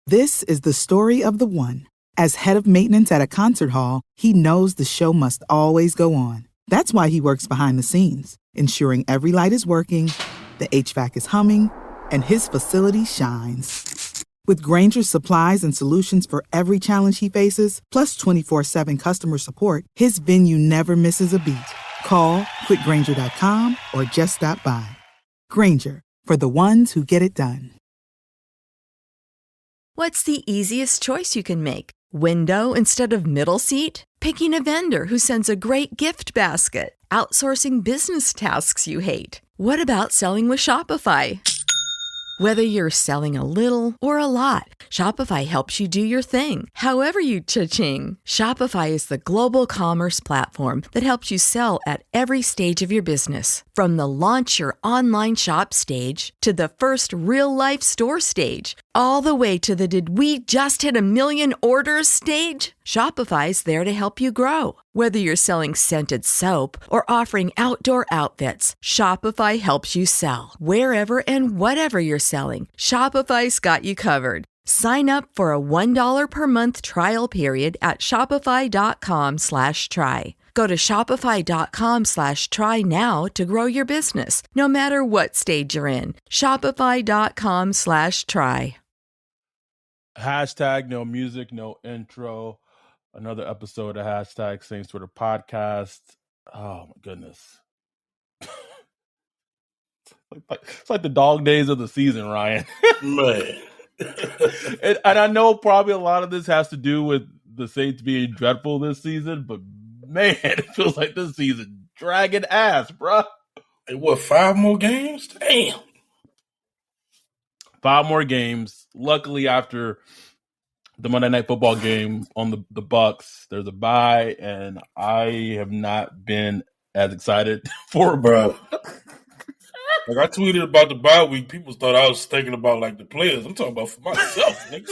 This is the story of the one. As head of maintenance at a concert hall, he knows the show must always go on. That's why he works behind the scenes, ensuring every light is working, the HVAC is humming, and his facility shines. With Grainger's supplies and solutions for every challenge he faces, plus 24/7 customer support, his venue never misses a beat. Call quickgrainger.com or just stop by. Grainger, for the ones who get it done. What's the easiest choice you can make? Window instead of middle seat? Picking a vendor who sends a great gift basket? Outsourcing business tasks you hate? What about selling with Shopify? Whether you're selling a little or a lot, Shopify helps you do your thing, however you cha-ching. Shopify is the global commerce platform that helps you sell at every stage of your business. From the launch your online shop stage to the first real-life store stage, all the way to the did we just hit a million orders stage. Shopify's there to help you grow. Whether you're selling scented soap or offering outdoor outfits, Shopify helps you sell. Wherever and whatever you're selling, Shopify's got you covered. Sign up for a $1 per month trial period at shopify.com/try. Go to shopify.com/try now to grow your business, no matter what stage you're in. Shopify.com/try. Hashtag no music, no intro. Another episode of Hashtag Saints Twitter podcast. Oh my goodness. It's like the dog days of the season, Ryan. Man. and I know probably a lot of this has to do with the Saints being dreadful this season, but man, it feels like this season dragging ass, bruh. Hey, what, 5 more games? Damn. 5 more games. Luckily, after the Monday Night Football game on the Bucs, there's a bye, and I have not been as excited for it, bro. Like, I tweeted about the bye week. People thought I was thinking about, like, the players. I'm talking about for myself, niggas.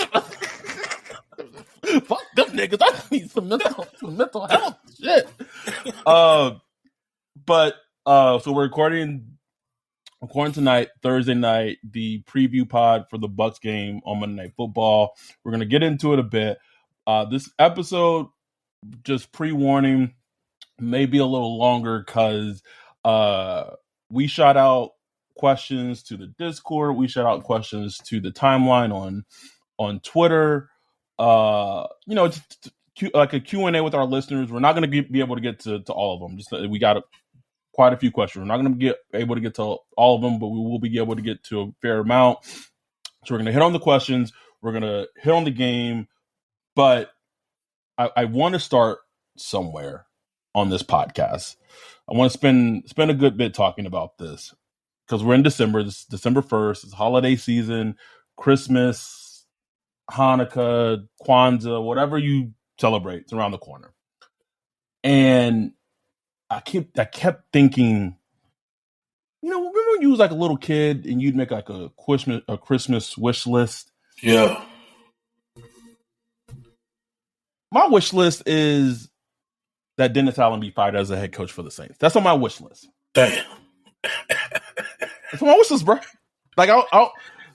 Fuck them niggas. I need some mental health shit. So we're recording tonight, Thursday night, the preview pod for the Bucs game on Monday Night Football. We're going to get into it a bit. This episode, just pre-warning, may be a little longer because we shot out questions to the Discord. We shot out questions to the timeline on Twitter. Just like a Q&A with our listeners. We're not going to be able to get to all of them. Just we got quite a few questions. We're not going to be able to get to all of them, but we will be able to get to a fair amount. So we're going to hit on the questions. We're going to hit on the game. But I want to start somewhere on this podcast. I want to spend a good bit talking about this because we're in December. This is December 1st. It's holiday season, Christmas, Hanukkah, Kwanzaa, whatever you celebrate, it's around the corner. And I kept thinking, remember when you was like a little kid and you'd make like a Christmas wish list? Yeah. My wish list is that Dennis Allen be fired as a head coach for the Saints. That's on my wish list. Damn. That's on my wish list, bro. Like I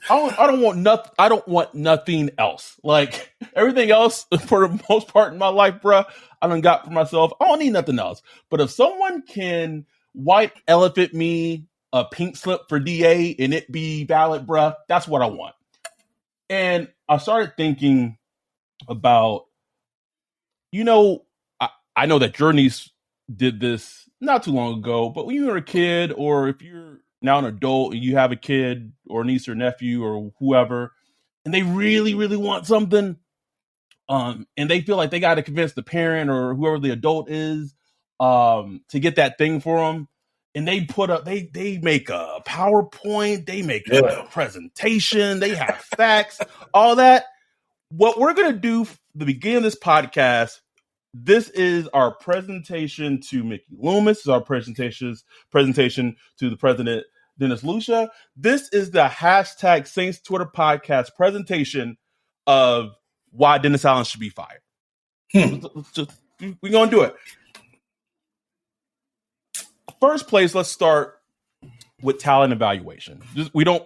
don't want nothing else. Like everything else, for the most part in my life, bro, I done got for myself. I don't need nothing else. But if someone can white elephant me a pink slip for DA and it be valid, bro, that's what I want. And I started thinking about, I know that your niece did this not too long ago, but when you were a kid, or if you're now an adult and you have a kid or niece or nephew or whoever, and they really, really want something, and they feel like they got to convince the parent or whoever the adult is to get that thing for them, and they make a PowerPoint, they make a presentation, they have facts, all that. What we're going to do at the beginning of this podcast, this is our presentation to Mickey Loomis. This is our presentation to the president, Dennis Lucia. This is the hashtag Saints Twitter podcast presentation of why Dennis Allen should be fired. We're going to do it. First place, let's start with talent evaluation.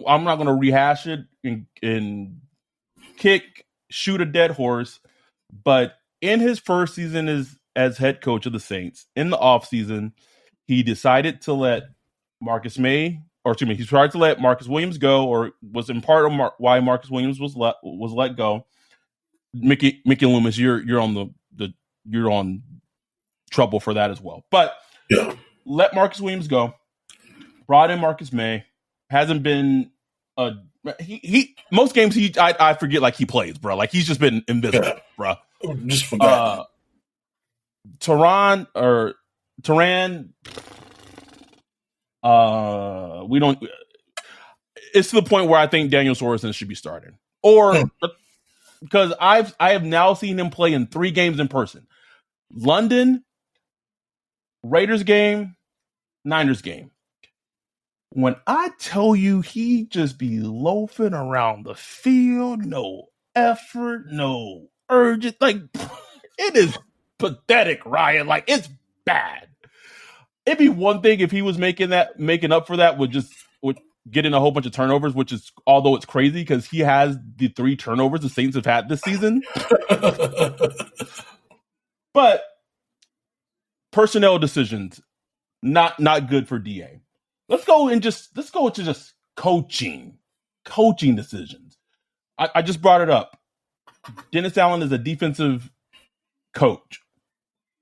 I'm not going to rehash it in shoot a dead horse, but in his first season as head coach of the Saints, in the offseason, he decided to let Marcus Williams go, or was in part of why Marcus Williams was let go. Mickey Loomis, you're on trouble for that as well. But let Marcus Williams go. Brought in Marcus May. Hasn't been he most games I forget like he plays, bro. Like he's just been invisible, bro. Just forgot. Tehran. We don't. It's to the point where I think Daniel Sorensen should be starting, or because I have now seen him play in 3 games in person: London, Raiders game, Niners game. When I tell you he just be loafing around the field, no effort, no urgent, like it is pathetic, Ryan. Like it's bad. It'd be one thing if he was making up for that with getting a whole bunch of turnovers, which is, although it's crazy because he has the 3 turnovers the Saints have had this season. But personnel decisions, not good for DA. Let's go to just coaching decisions. I just brought it up. Dennis Allen is a defensive coach.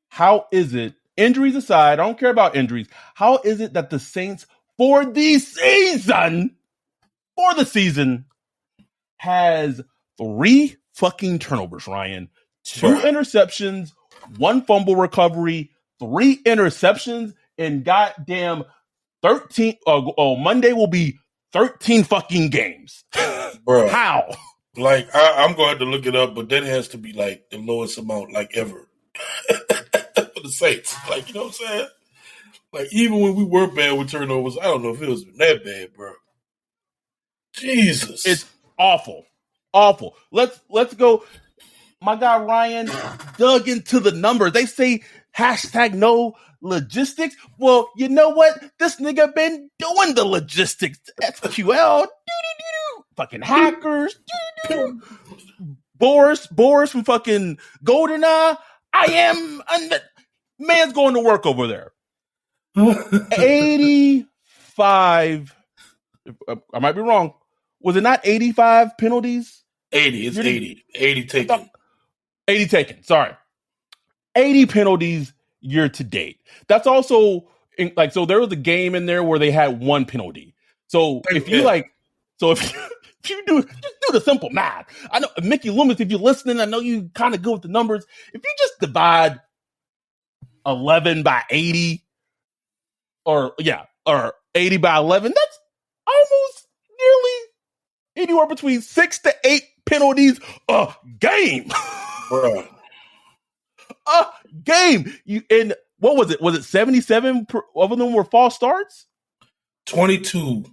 How is it, injuries aside, I don't care about injuries, how is it that the Saints for the season has 3 fucking turnovers, Ryan? 2 interceptions, 1 fumble recovery, 3 interceptions, and goddamn 13. Monday will be 13 fucking games. Bro, how? Like I'm going to have to look it up, but that has to be like the lowest amount like ever for the Saints. Like, you know what I'm saying? Like even when we were bad with turnovers, I don't know if it was that bad, bro. Jesus, it's awful. Let's go. My guy Ryan dug into the numbers. They say #no logistics. Well, you know what? This nigga been doing the logistics. SQL. Fucking hackers. Boris from fucking GoldenEye. Man's going to work over there. 85. I might be wrong. Was it not 85 penalties? 80. It's 80. 80 taken. 80 taken. Sorry. 80 penalties year to date. That's also so there was a game in there where they had 1 penalty. So if you if you do the simple math, I know Mickey Loomis, if you're listening, I know you kind of good with the numbers. If you just divide 11 by 80, or 80 by 11, that's almost nearly anywhere between 6 to 8 penalties a game. Bro. A game. And what was it? Was it 77 of them were false starts? 22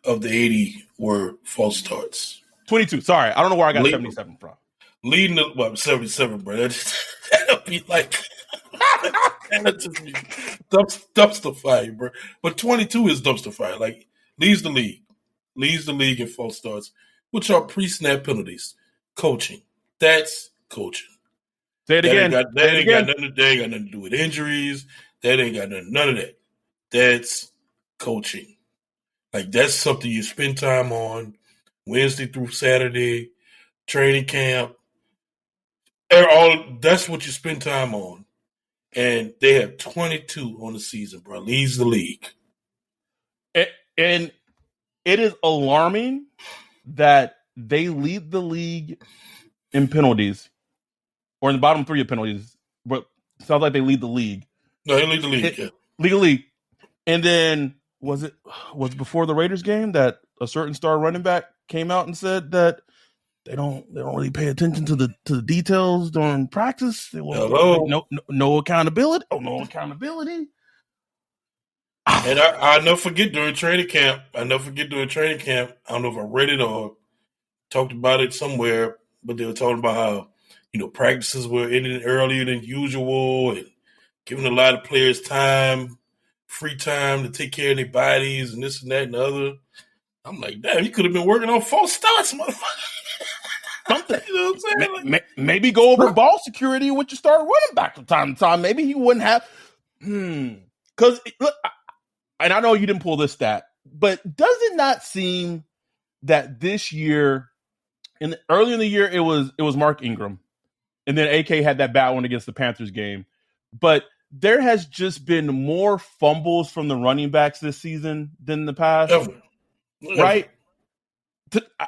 of the 80 were false starts. 22. Sorry, I don't know where I got 77 from. Leading 77, bro. That'll be like that'll just be dumpster fire, bro. But 22 is dumpster fire. Like leads the league in false starts, which are pre-snap penalties. Coaching. That's coaching. Say it again. That ain't got nothing to do with injuries. That ain't got none of that. That's coaching. Like that's something you spend time on Wednesday through Saturday, training camp. That's what you spend time on. And they have 22 on the season, bro. Leads the league. And it is alarming that they lead the league in penalties, or in the bottom 3 of penalties, but it sounds like they lead the league. No, they lead the league, Lead the league. And then was before the Raiders game that a certain star running back came out and said that they don't really pay attention to the details during practice. No accountability. Oh, no accountability. And I never forget during training camp. I don't know if I read it or talked about it somewhere, but they were talking about how, practices were ending earlier than usual and giving a lot of players free time to take care of their bodies and this and that and the other. I'm like, damn, you could have been working on false starts, motherfucker. Something. You know what I'm saying? Maybe go over ball security with your star running back from time to time. Maybe he wouldn't have. Because, and I know you didn't pull this stat, but does it not seem that this year, early in the year, it was Mark Ingram, and then AK had that bad one against the Panthers game, but there has just been more fumbles from the running backs this season than the past, right?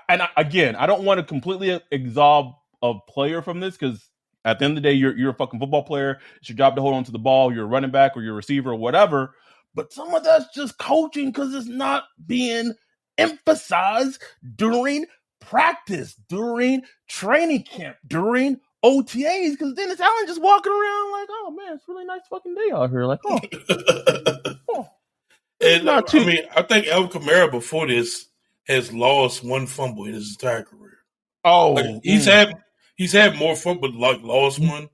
And again, I don't want to completely absolve a player from this because at the end of the day, you're a fucking football player. It's your job to hold on to the ball. You're a running back or you're a receiver or whatever. But some of that's just coaching because it's not being emphasized during practice, during training camp, during OTAs. Because Dennis Allen just walking around like, oh man, it's a really nice fucking day out here. Like, And I think Alvin Kamara before this has lost one fumble in his entire career. Oh, like he's had more fumble, like lost one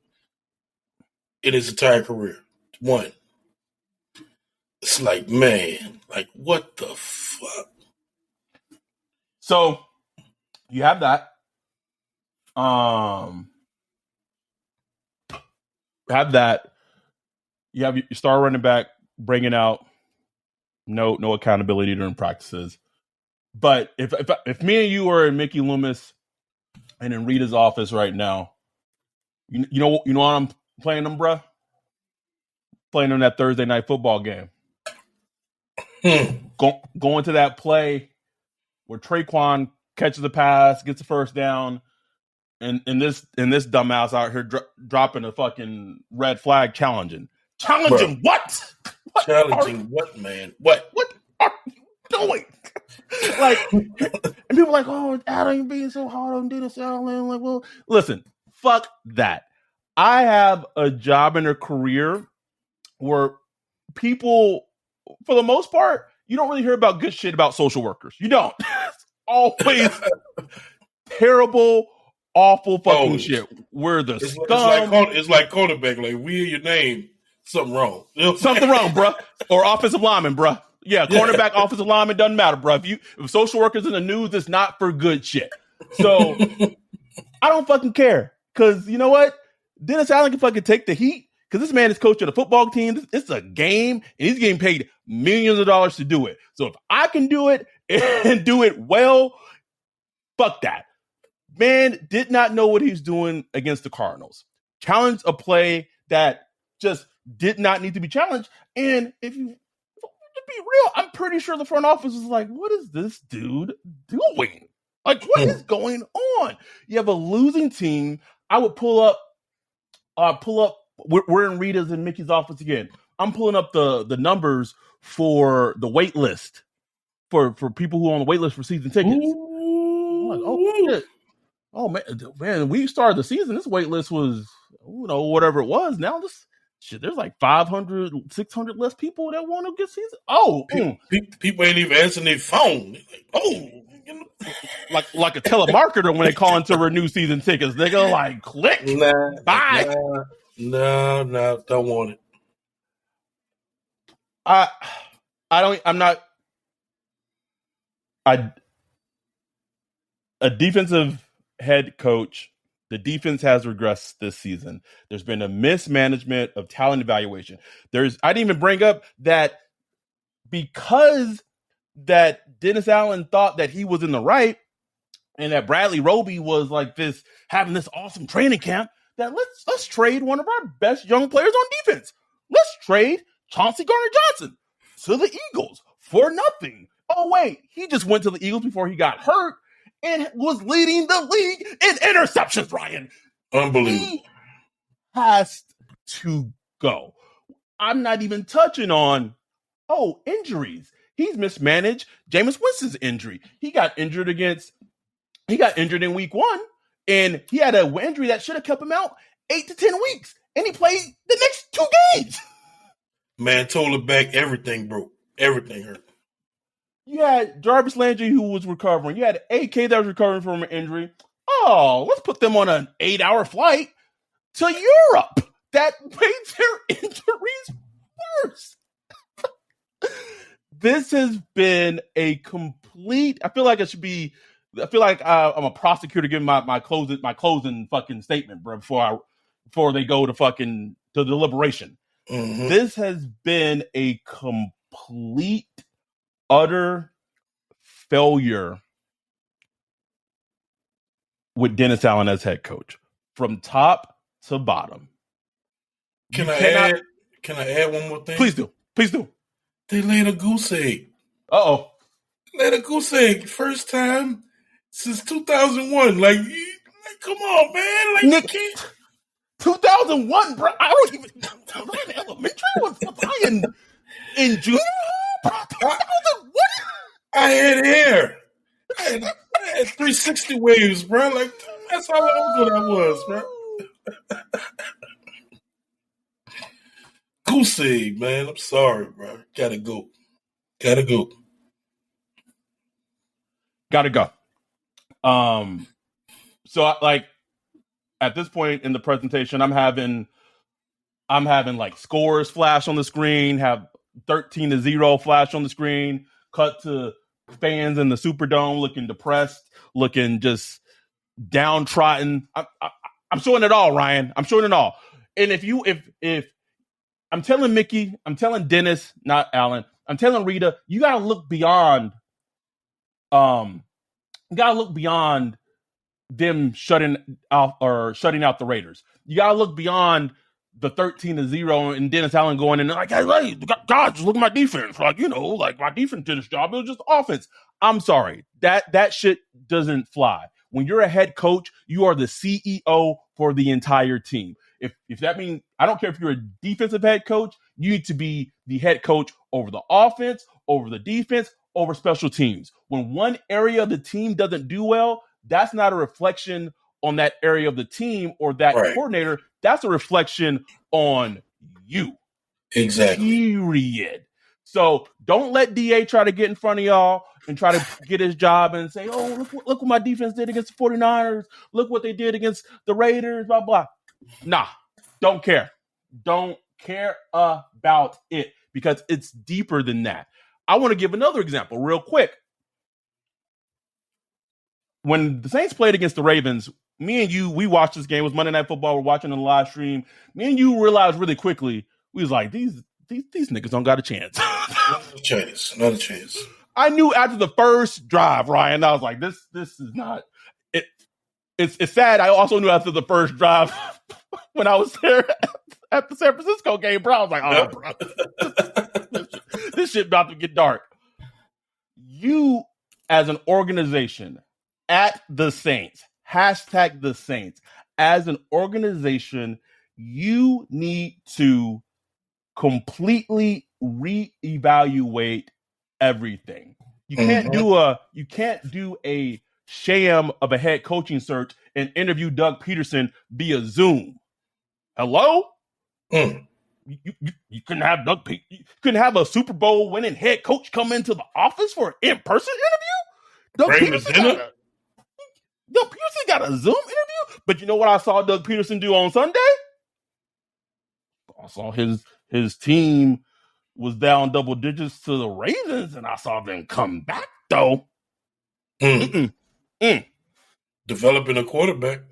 in his entire career. One. It's like, man, like what the fuck? So you have that. You have your star running back bringing out no accountability during practices. But if me and you were in Mickey Loomis and in Rita's office right now, you know what I'm playing them, bruh? Playing them that Thursday night football game. Going to that play where Traquan catches the pass, gets the first down, and this dumbass out here dropping a fucking red flag challenging. Challenging what? Challenging what, man? What are you doing? Like, and people are like, oh, Adam being so hard on Dennis Allen. Like, well, listen, fuck that. I have a job and a career where people, for the most part, you don't really hear about good shit about social workers. You don't. It's always terrible, awful fucking shit. We're the scum. It's like quarterback. Like, we hear your name, something wrong. You know something wrong, bruh. Or offensive lineman, bruh. Yeah, cornerback, offensive lineman, doesn't matter, bruh. If social workers in the news, it's not for good shit. So I don't fucking care. Because you know what? Dennis Allen can fucking take the heat. Because this man is coaching a football team. It's a game, and he's getting paid millions of dollars to do it. So if I can do it and do it well, fuck that. Man did not know what he was doing against the Cardinals. Challenged a play that just did not need to be challenged. And if you to be real, I'm pretty sure the front office was like, what is this dude doing? Like, what is going on? You have a losing team. I would pull up. We're in Rita's and Mickey's office again. I'm pulling up the numbers for the wait list for people who are on the wait list for season tickets. Like, oh shit. Oh man, we started the season. This wait list was, whatever it was. Now this shit, there's like 500, 600 less people that want to get season. Oh, people ain't even answering their phone. Like a telemarketer when they call in to renew season tickets. They go like, click, bye. No, don't want it. A defensive head coach, the defense has regressed this season. There's been a mismanagement of talent evaluation. I didn't even bring up that because that Dennis Allen thought that he was in the right and that Bradley Roby was like this, having this awesome training camp, that let's trade one of our best young players on defense. Let's trade Chauncey Gardner-Johnson to the Eagles for nothing. Oh, wait, he just went to the Eagles before he got hurt and was leading the league in interceptions, Ryan. Unbelievable. He has to go. I'm not even touching on, injuries. He's mismanaged Jameis Winston's injury. He got injured in week 1, and he had an injury that should have kept him out 8 to 10 weeks, and he played the next 2 games. Man, told it back, everything broke. Everything hurt. You had Jarvis Landry who was recovering. You had AK that was recovering from an injury. Oh, let's put them on an 8-hour flight to Europe. That made their injuries worse. This has been a complete, I feel like it should be I feel like I'm a prosecutor giving my closing fucking statement, bro, before they go to deliberation. Mm-hmm. This has been a complete, utter failure with Dennis Allen as head coach, from top to bottom. Can I add one more thing? Please do. They laid a goose egg. Uh-oh. Laid a goose egg. First time since 2001. Like, come on, man. Like, Nick, 2001, bro. I don't even in elementary. Was I in junior? 2001? I had hair. I had 360 waves, bro. Like, that's how long ago that was, bro. Goose egg, man. I'm sorry, bro. Gotta go. So like at this point in the presentation, I'm having like scores flash on the screen, have 13-0 flash on the screen, cut to fans in the Superdome looking depressed, looking just downtrodden. I'm showing it all, Ryan. I'm showing it all. And if I'm telling Mickey, I'm telling Dennis, not Alan, I'm telling Rita, you gotta look beyond them shutting out the Raiders. You gotta look beyond the 13-0 and Dennis Allen going in and like, hey, God, just look at my defense. Like, like my defense did its job. It was just offense. I'm sorry. That shit doesn't fly. When you're a head coach, you are the CEO for the entire team. If that means, I don't care if you're a defensive head coach, you need to be the head coach over the offense, over the defense, over special teams. When one area of the team doesn't do well, that's not a reflection on that area of the team or that coordinator. That's a reflection on you. Exactly. Period. So don't let DA try to get in front of y'all and try to get his job and say, oh, look what my defense did against the 49ers. Look what they did against the Raiders, blah, blah. Nah, don't care. Don't care about it because it's deeper than that. I want to give another example real quick. When the Saints played against the Ravens, me and you, we watched this game. It was Monday Night Football. We're watching on the live stream. Me and you realized really quickly, we was like, these niggas don't got a chance. Not a chance. I knew after the first drive, Ryan, I was like, this is not it. It's sad. I also knew after the first drive when I was there at the San Francisco game, bro. I was like, oh, bro, this shit about to get dark. You, as an organization, at the Saints, hashtag the Saints, as an organization, you need to completely reevaluate everything. You can't do a sham of a head coaching search and interview Doug Peterson via Zoom. Hello? You couldn't have you couldn't have a Super Bowl winning head coach come into the office for an in-person interview? Doug Peterson got a Zoom interview? But you know what I saw Doug Peterson do on Sunday? I saw his team was down double digits to the Ravens, and I saw them come back, though. Developing a quarterback.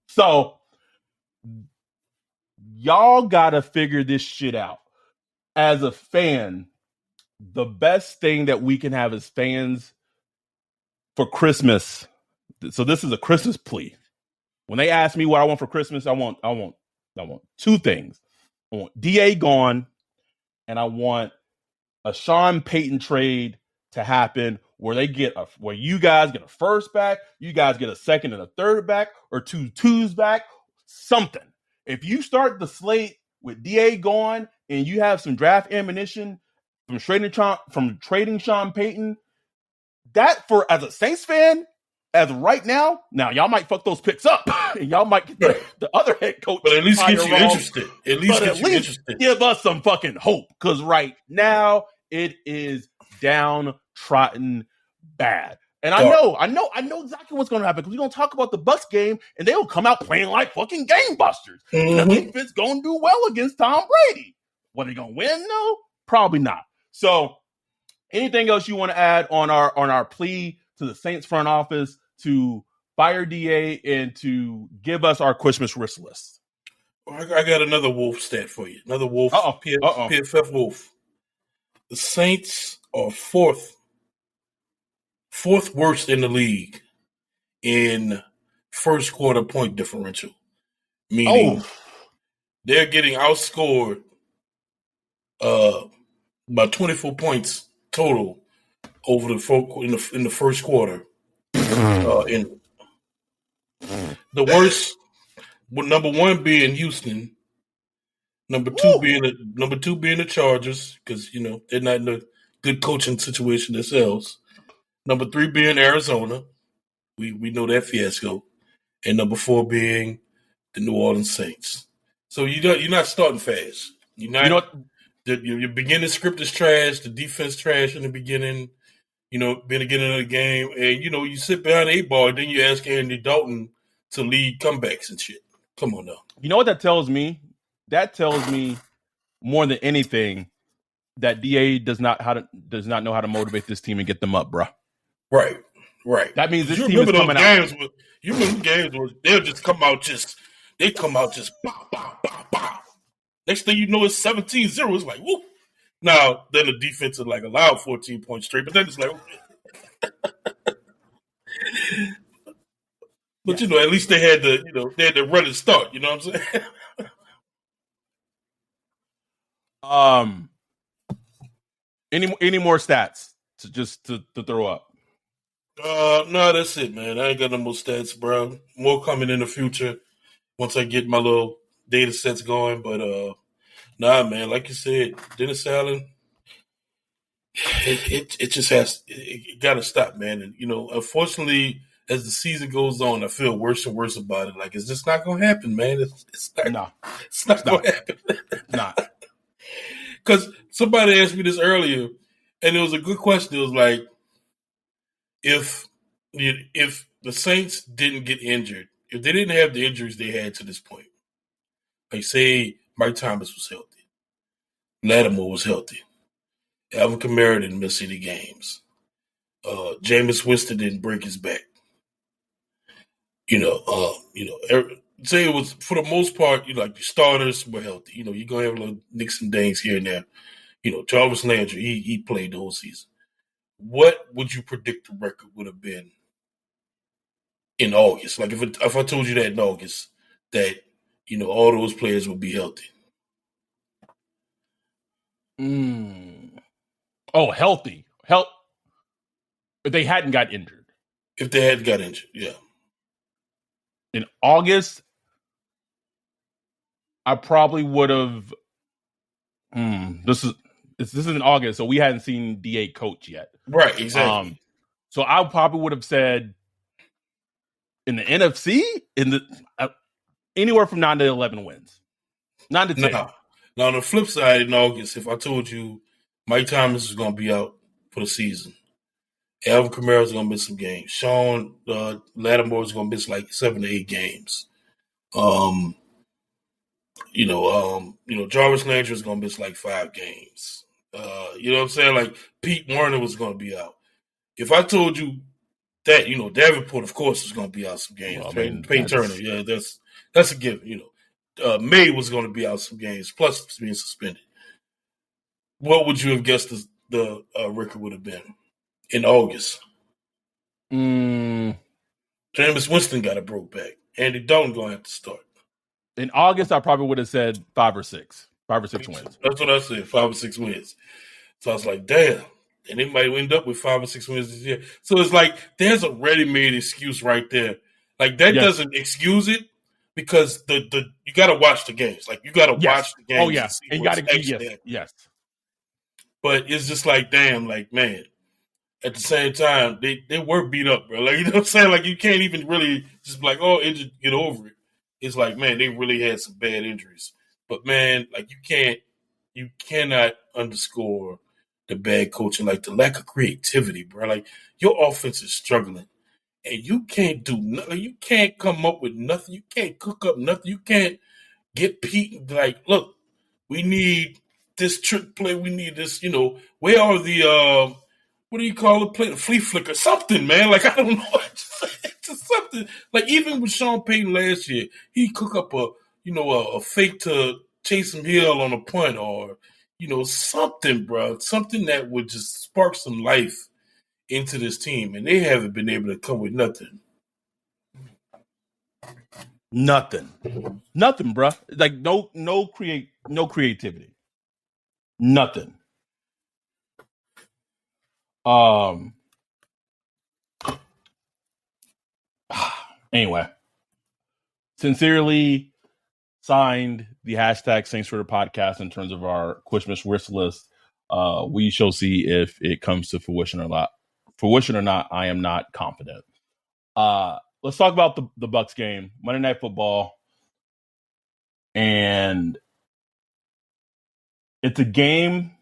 So, y'all got to figure this shit out. As a fan, the best thing that we can have as fans for Christmas, so this is a Christmas plea. When they ask me what I want for Christmas, I want two things. I want DA gone, and I want a Sean Payton trade to happen where where you guys get a first back, you guys get a second and a third back, or two twos back, something. If you start the slate with DA gone and you have some draft ammunition from trading Sean Payton, that as a Saints fan, as of right now y'all might fuck those picks up and y'all might get the other head coach. But at least get you interested. At least give us some fucking hope. Because right now it is downtrodden bad. And I know exactly what's going to happen because we're going to talk about the Bucs game and they'll come out playing like fucking game busters. The defense going to do well against Tom Brady. What, are they going to win? No, probably not. So Anything else you want to add on our plea to the Saints front office to fire DA and to give us our Christmas wish list? I got another Wolf stat for you. Another Wolf, PFF Wolf. The Saints are fourth worst in the league in first quarter point differential, meaning they're getting outscored by 24 points total over in the first quarter. In the worst, number one being Houston, number two being the Chargers, because they're not in a good coaching situation themselves. Number three being Arizona, we know that fiasco, and number four being the New Orleans Saints. So you're not starting fast. You're not. Your beginning script is trash. The defense trash in the beginning. Beginning of the game, and you sit behind the 8 ball, and then you ask Andy Dalton to lead comebacks and shit. Come on now. You know what that tells me? That tells me more than anything that DA does not know how to motivate this team and get them up, bro. Right. That means this team is coming out. You remember games where they'll just come out just bow, bow, bow, bow. Next thing you know, it's 17-0. It's like, whoop. Now, then the defense is like allowed 14 points straight, but then it's like, but at least they had the run and start. You know what I'm saying? Any more stats to throw up? No, that's it, man. I ain't got no more stats, bro. More coming in the future once I get my little data sets going. But nah, man, like you said, Dennis Allen, it just it got to stop, man. And unfortunately, as the season goes on, I feel worse and worse about it. Like, it's just not gonna happen, man. It's not gonna happen. Nah. Because somebody asked me this earlier, and it was a good question. It was like, if the Saints didn't get injured, if they didn't have the injuries they had to this point, like say Mike Thomas was healthy, Lattimore was healthy, Alvin Kamara didn't miss any games, Jameis Winston didn't break his back, say it was, for the most part, like the starters were healthy. You're gonna have little nicks and dangs here and there. Jarvis Landry, he played the whole season. What would you predict the record would have been in August? Like if I told you that in August that all those players would be healthy. Oh, healthy. If they hadn't got injured. If they hadn't got injured, yeah. In August, I probably would have. This is in August, so we hadn't seen DA coach yet. Right, exactly. So I probably would have said in the NFC, anywhere from 9 to 11 wins. 9 to 10. Now, on the flip side, in August, if I told you Mike Thomas is going to be out for the season, Alvin Kamara is going to miss some games, Sean Lattimore is going to miss like 7 to 8 games, Jarvis Landry is going to miss like 5 games. You know what I'm saying? Like Pete Werner was going to be out. If I told you that, Davenport, of course, is going to be out some games. Peyton Turner, yeah, that's a given. May was going to be out some games, plus being suspended. What would you have guessed the record would have been in August? Jameis Winston got a broke back. Andy Dalton going to have to start. In August, I probably would have said 5 or 6 wins. That's what I said, 5 or 6 wins. So I was like, damn. And they might end up with 5 or 6 wins this year. So it's like there's a ready-made excuse right there. Like that doesn't excuse it because you got to watch the games. Like you got to watch the games. Oh yeah, and you got to yes. But it's just like, damn, like man. At the same time, they were beat up, bro. Like, you know what I'm saying? Like you can't even really just be like, oh, injured, get over it. It's like, man, they really had some bad injuries. But man, like you cannot underscore the bad coaching, like the lack of creativity, bro. Like your offense is struggling, and you can't do nothing. You can't come up with nothing. You can't cook up nothing. You can't get Pete like, look, we need this trick play. We need this. Where are the what do you call it? Play the flea flicker, something, man. Like I don't know, just something. Like even with Sean Payton last year, he cook up a fake to Taysom Hill on a punt, or something, bro, something that would just spark some life into this team, and they haven't been able to come with nothing. Nothing, bro. Like no creativity. Nothing. Anyway, sincerely signed the hashtag Saints for the podcast in terms of our Christmas wish list. We shall see if it comes to fruition or not. I am not confident. Let's talk about the Bucs game, Monday Night Football, and it's a game.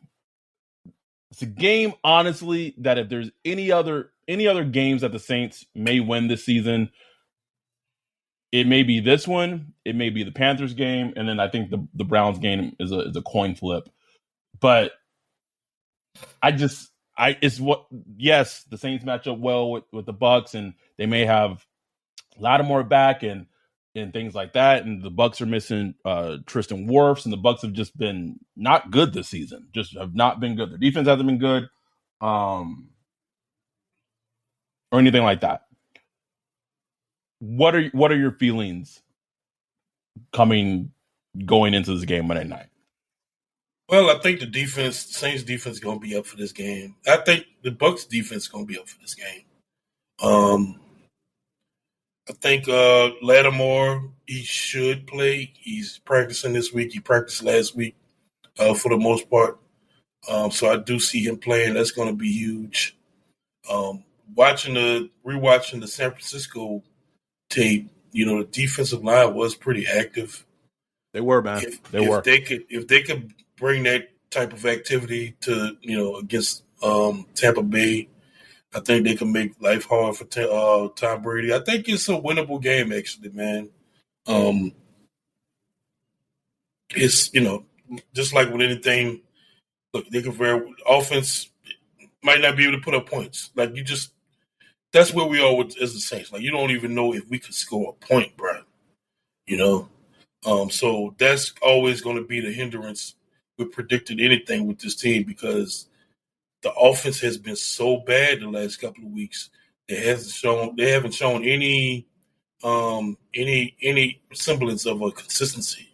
It's a game, honestly, that if there's any other games that the Saints may win this season, it may be this one, it may be the Panthers game, and then I think the Browns game is a coin flip. But yes, the Saints match up well with the Bucs, and they may have Lattimore back and things like that. And the Bucs are missing Tristan Wirfs, and the Bucs have just been not good this season. Just have not been good. Their defense hasn't been good, or anything like that. What are your feelings going into this game Monday night? Well, I think the Saints defense is going to be up for this game. I think the Bucs defense is going to be up for this game. I think Lattimore, he should play. He's practicing this week. He practiced last week for the most part. So I do see him playing. That's going to be huge. Rewatching the San Francisco tape, the defensive line was pretty active. They were, man. If they could bring that type of activity to against Tampa Bay, I think they can make life hard for Tom Brady. I think it's a winnable game, actually, man. It's just like with anything. Look, they can offense might not be able to put up points. Like that's where we are as the Saints. Like you don't even know if we could score a point, bro. So that's always going to be the hindrance with predicting anything with this team, because the offense has been so bad the last couple of weeks. They haven't shown any semblance of a consistency.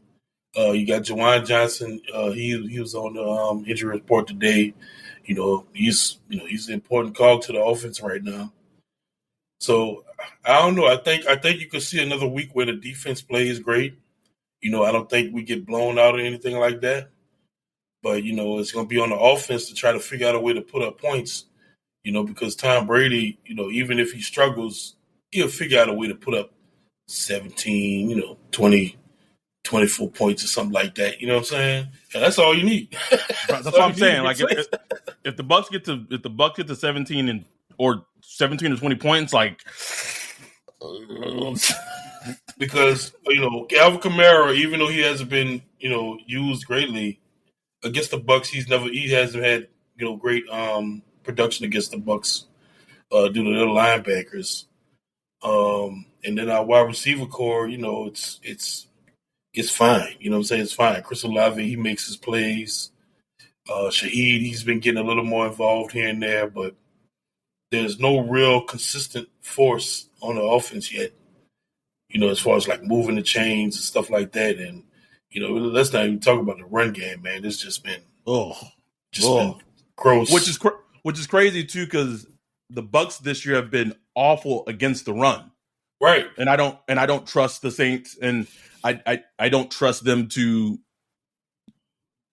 You got Jawan Johnson. He was on the injury report today. He's an important cog to the offense right now. So I don't know. I think you could see another week where the defense plays great. I don't think we get blown out or anything like that. But, it's going to be on the offense to try to figure out a way to put up points, because Tom Brady, even if he struggles, he'll figure out a way to put up 17, 20, 24 points or something like that. You know what I'm saying? And that's all you need. That's what I'm saying. Like if the Bucs get to 17 or 17 or 20 points, like because Alvin Kamara, even though he hasn't been used greatly against the Bucs, he hasn't had great production against the Bucs due to their linebackers. And then our wide receiver core, it's fine. You know what I'm saying? It's fine. Chris Olave, he makes his plays. Shaheed, he's been getting a little more involved here and there, but there's no real consistent force on the offense yet. As far as like moving the chains and stuff like that. And, let's not even talk about the run game, man. It's just been been gross. Which is crazy too, because the Bucs this year have been awful against the run. Right. And I don't trust the Saints, and I don't trust them to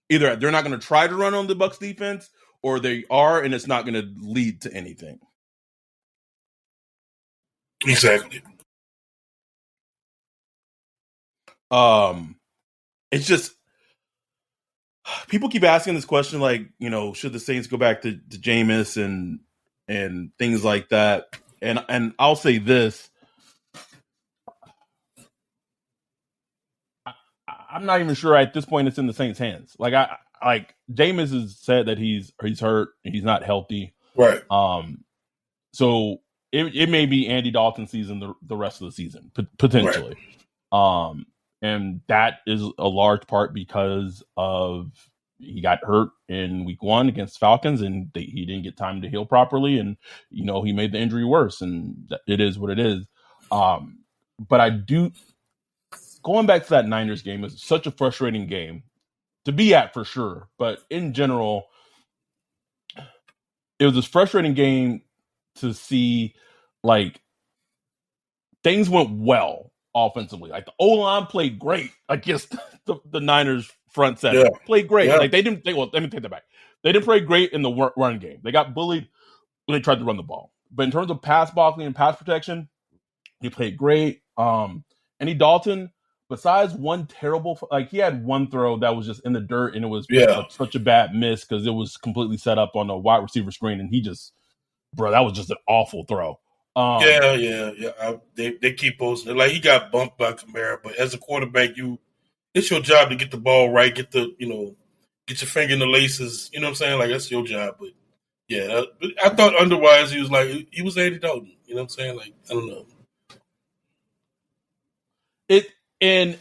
either. They're not going to try to run on the Bucs defense, or they are, and it's not going to lead to anything. Exactly. It's just people keep asking this question, like, should the Saints go back to Jameis and things like that? And I'll say this. I'm not even sure at this point it's in the Saints' hands. Like Jameis has said that he's hurt and he's not healthy. Right. So it may be Andy Dalton's season the rest of the season, potentially. Right. And that is a large part because of he got hurt in week 1 against Falcons, and he didn't get time to heal properly, and he made the injury worse, and it is what it is. But I do, going back to that Niners game, is such a frustrating game to be at for sure. But in general, it was a frustrating game to see. Like, things went well offensively. Like, the O-line played great against the Niners front seven. Yeah. Played great. Yeah. Like, let me take that back. They didn't play great in the run game. They got bullied when they tried to run the ball. But in terms of pass blocking and pass protection, he played great. Andy Dalton, besides one terrible, like, he had one throw that was just in the dirt, and it was such a bad miss because it was completely set up on a wide receiver screen, and that was just an awful throw. They keep posting. Like, he got bumped by Kamara, but as a quarterback, it's your job to get the ball right, get your finger in the laces. You know what I'm saying? Like, that's your job. But yeah, I thought otherwise he was Andy Dalton. You know what I'm saying? Like, I don't know. And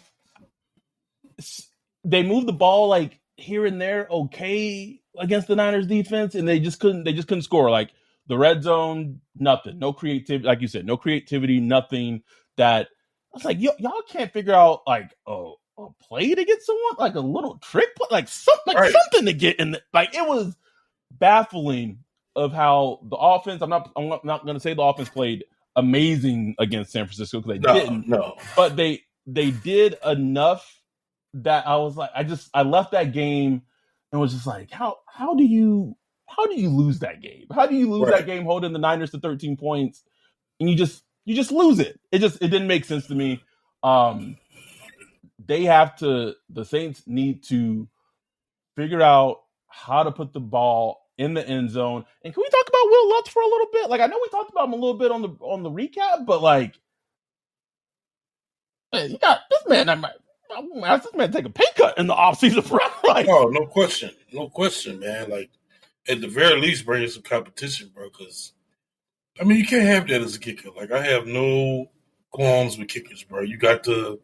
they moved the ball like here and there, okay, against the Niners defense, and they just couldn't score. Like, the red zone, nothing, no creativity, like you said, no creativity, nothing. That I was like, y'all can't figure out like a play to get someone, like a little trick play, like something, something to get in. Like, it was baffling of how the offense. I'm not going to say the offense played amazing against San Francisco because they didn't. No, but they did enough that I was like, I left that game and was just like, how do you lose that game? How do you lose that game holding the Niners to 13 points and you just lose it? It didn't make sense to me. The Saints need to figure out how to put the ball in the end zone. And can we talk about Will Lutz for a little bit? Like, I know we talked about him a little bit on the recap, but like, man, you got this man. I'm ask this man to take a pay cut in the offseason, bro. Like, oh, no question, man. Like, at the very least, bring some competition, bro. Because I mean, you can't have that as a kicker. Like, I have no qualms with kickers, bro. You got to,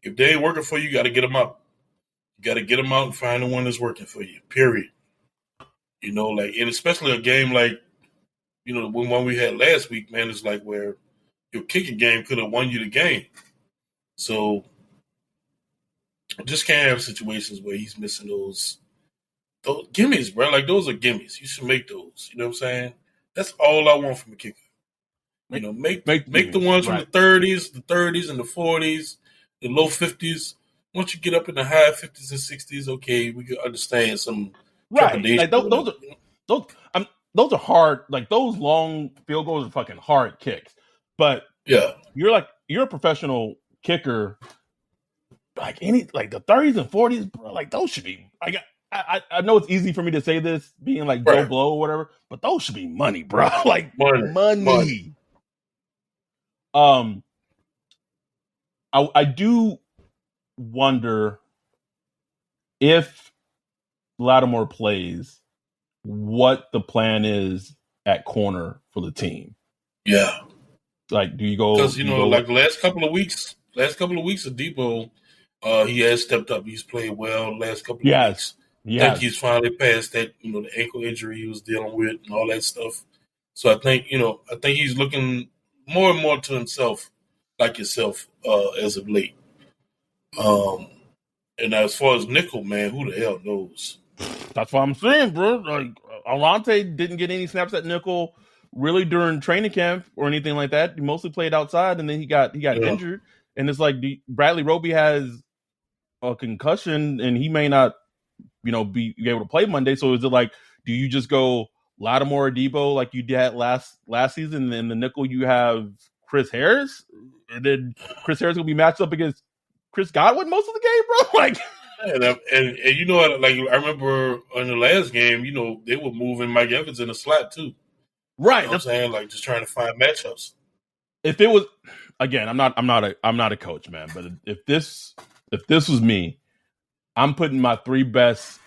if they ain't working for you, you got to get them out. You got to get them out and find the one that's working for you. Period. Like, and especially a game like, the one we had last week, man, it's like where your kicking game could have won you the game. So, just can't have situations where he's missing those gimmies, bro. Like, those are gimmies. You should make those. You know what I'm saying? That's all I want from a kicker. Make the ones from the 30s and the 40s, the low 50s. Once you get up in the high 50s and 60s, okay, we can understand some trepidation. Like, those are hard. Like, those long field goals are fucking hard kicks. But yeah, you're a professional kicker. Like, the 30s and 40s, bro. Like, those should be. I know it's easy for me to say this, being like Joe Blow or whatever, but those should be money, bro. Like, money. I do wonder if Lattimore plays, what the plan is at corner for the team. Yeah. Like, do you go? Because, like the last couple of weeks of Debo, he has stepped up. He's played well the last couple of weeks. I think he's finally past that, the ankle injury he was dealing with and all that stuff. So I think he's looking more and more to himself, like yourself, as of late. And as far as nickel, man, who the hell knows? That's what I'm saying, bro. Like, Alante didn't get any snaps at nickel really during training camp or anything like that. He mostly played outside, and then he got injured. And it's like Bradley Roby has a concussion, and he may not, be able to play Monday. So is it like, do you just go Lattimore or Debo like you did last season, and then the nickel you have Chris Harris, and then Chris Harris will be matched up against Chris Godwin most of the game, bro? Like, and like, I remember in the last game, they were moving Mike Evans in the slot too. Right. What I'm saying, like, just trying to find matchups. If it was, again, I'm not a coach, man, but if this was me, I'm putting my 3 best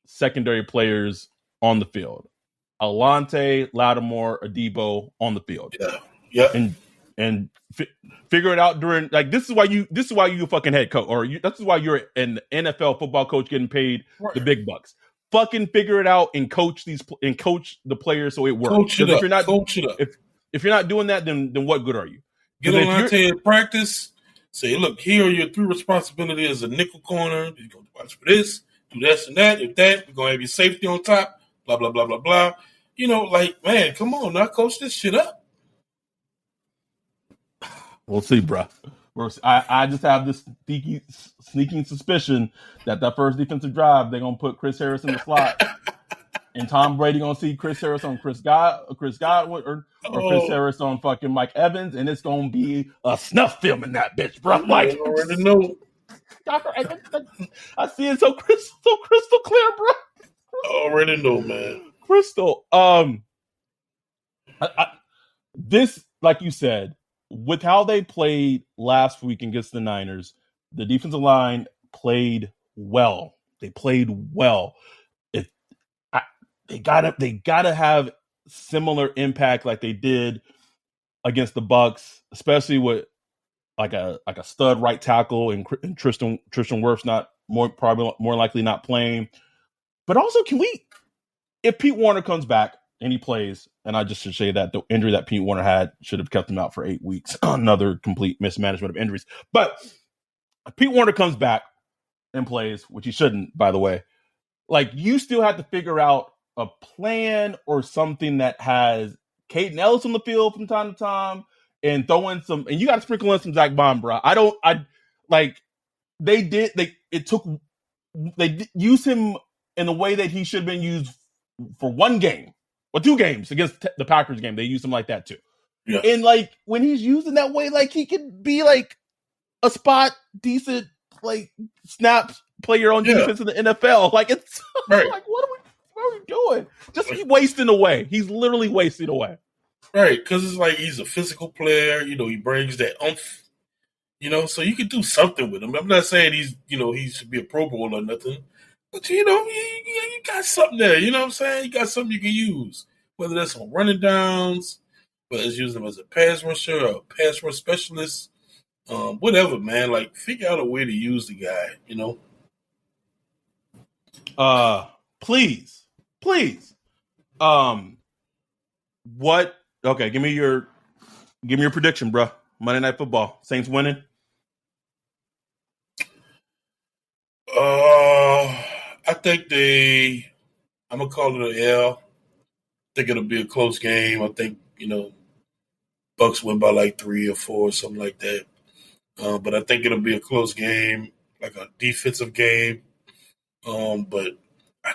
secondary players on the field. Alante, Lattimore, Adebo on the field. Yeah. And figure it out during this is why you a fucking head coach, or this is why you're an NFL football coach getting paid the big bucks. Fucking figure it out and coach the players so it works. Coach it up. If you're not doing that, then what good are you? Get Alante in practice. Say, look, here are your 3 responsibilities as a nickel corner. You're going to watch for this, do this and that. If that, we're going to have your safety on top. Blah blah blah blah blah. Man, come on, now coach this shit up. We'll see, bro. I just have this sneaking suspicion that first defensive drive, they're going to put Chris Harris in the slot. And Tom Brady going to see Chris Harris on Chris Godwin or Chris Harris on fucking Mike Evans. And it's going to be a snuff film in that bitch, bro. I already know. I see it so crystal clear, bro. I already know, man. Crystal. This, like you said, with how they played last week against the Niners, the defensive line played well. They played well. They gotta have similar impact like they did against the Bucs, especially with like a stud right tackle and Tristan Wirfs probably more likely not playing. But also, if Pete Warner comes back and he plays, and I just should say that the injury that Pete Warner had should have kept him out for 8 weeks. Another complete mismanagement of injuries. But if Pete Warner comes back and plays, which he shouldn't, by the way, you still have to figure out a plan or something that has Caden Ellis on the field from time to time and throw in some, and you got to sprinkle in some Zach Bond, bro. They use him in the way that he should have been used for 1 game or 2 games against the Packers game. They used him like that too. Yeah. And when he's used in that way, he could be a spot decent, snap player on defense in the NFL. It's right. What are we doing? Just keep wasting away. He's literally wasting away. Right, because it's he's a physical player. He brings that oomph. So you could do something with him. I'm not saying he should be a Pro Bowl or nothing. But, you got something there. You know what I'm saying? You got something you can use. Whether that's on running downs, whether it's using him as a pass rusher or a pass rush specialist, whatever, man. Figure out a way to use the guy, Please. Okay, give me your prediction, bro. Monday Night Football. Saints winning? I think I'm going to call it an L. I think it'll be a close game. I think, Bucs win by 3 or 4 or something like that. But I think it'll be a close game, a defensive game. But I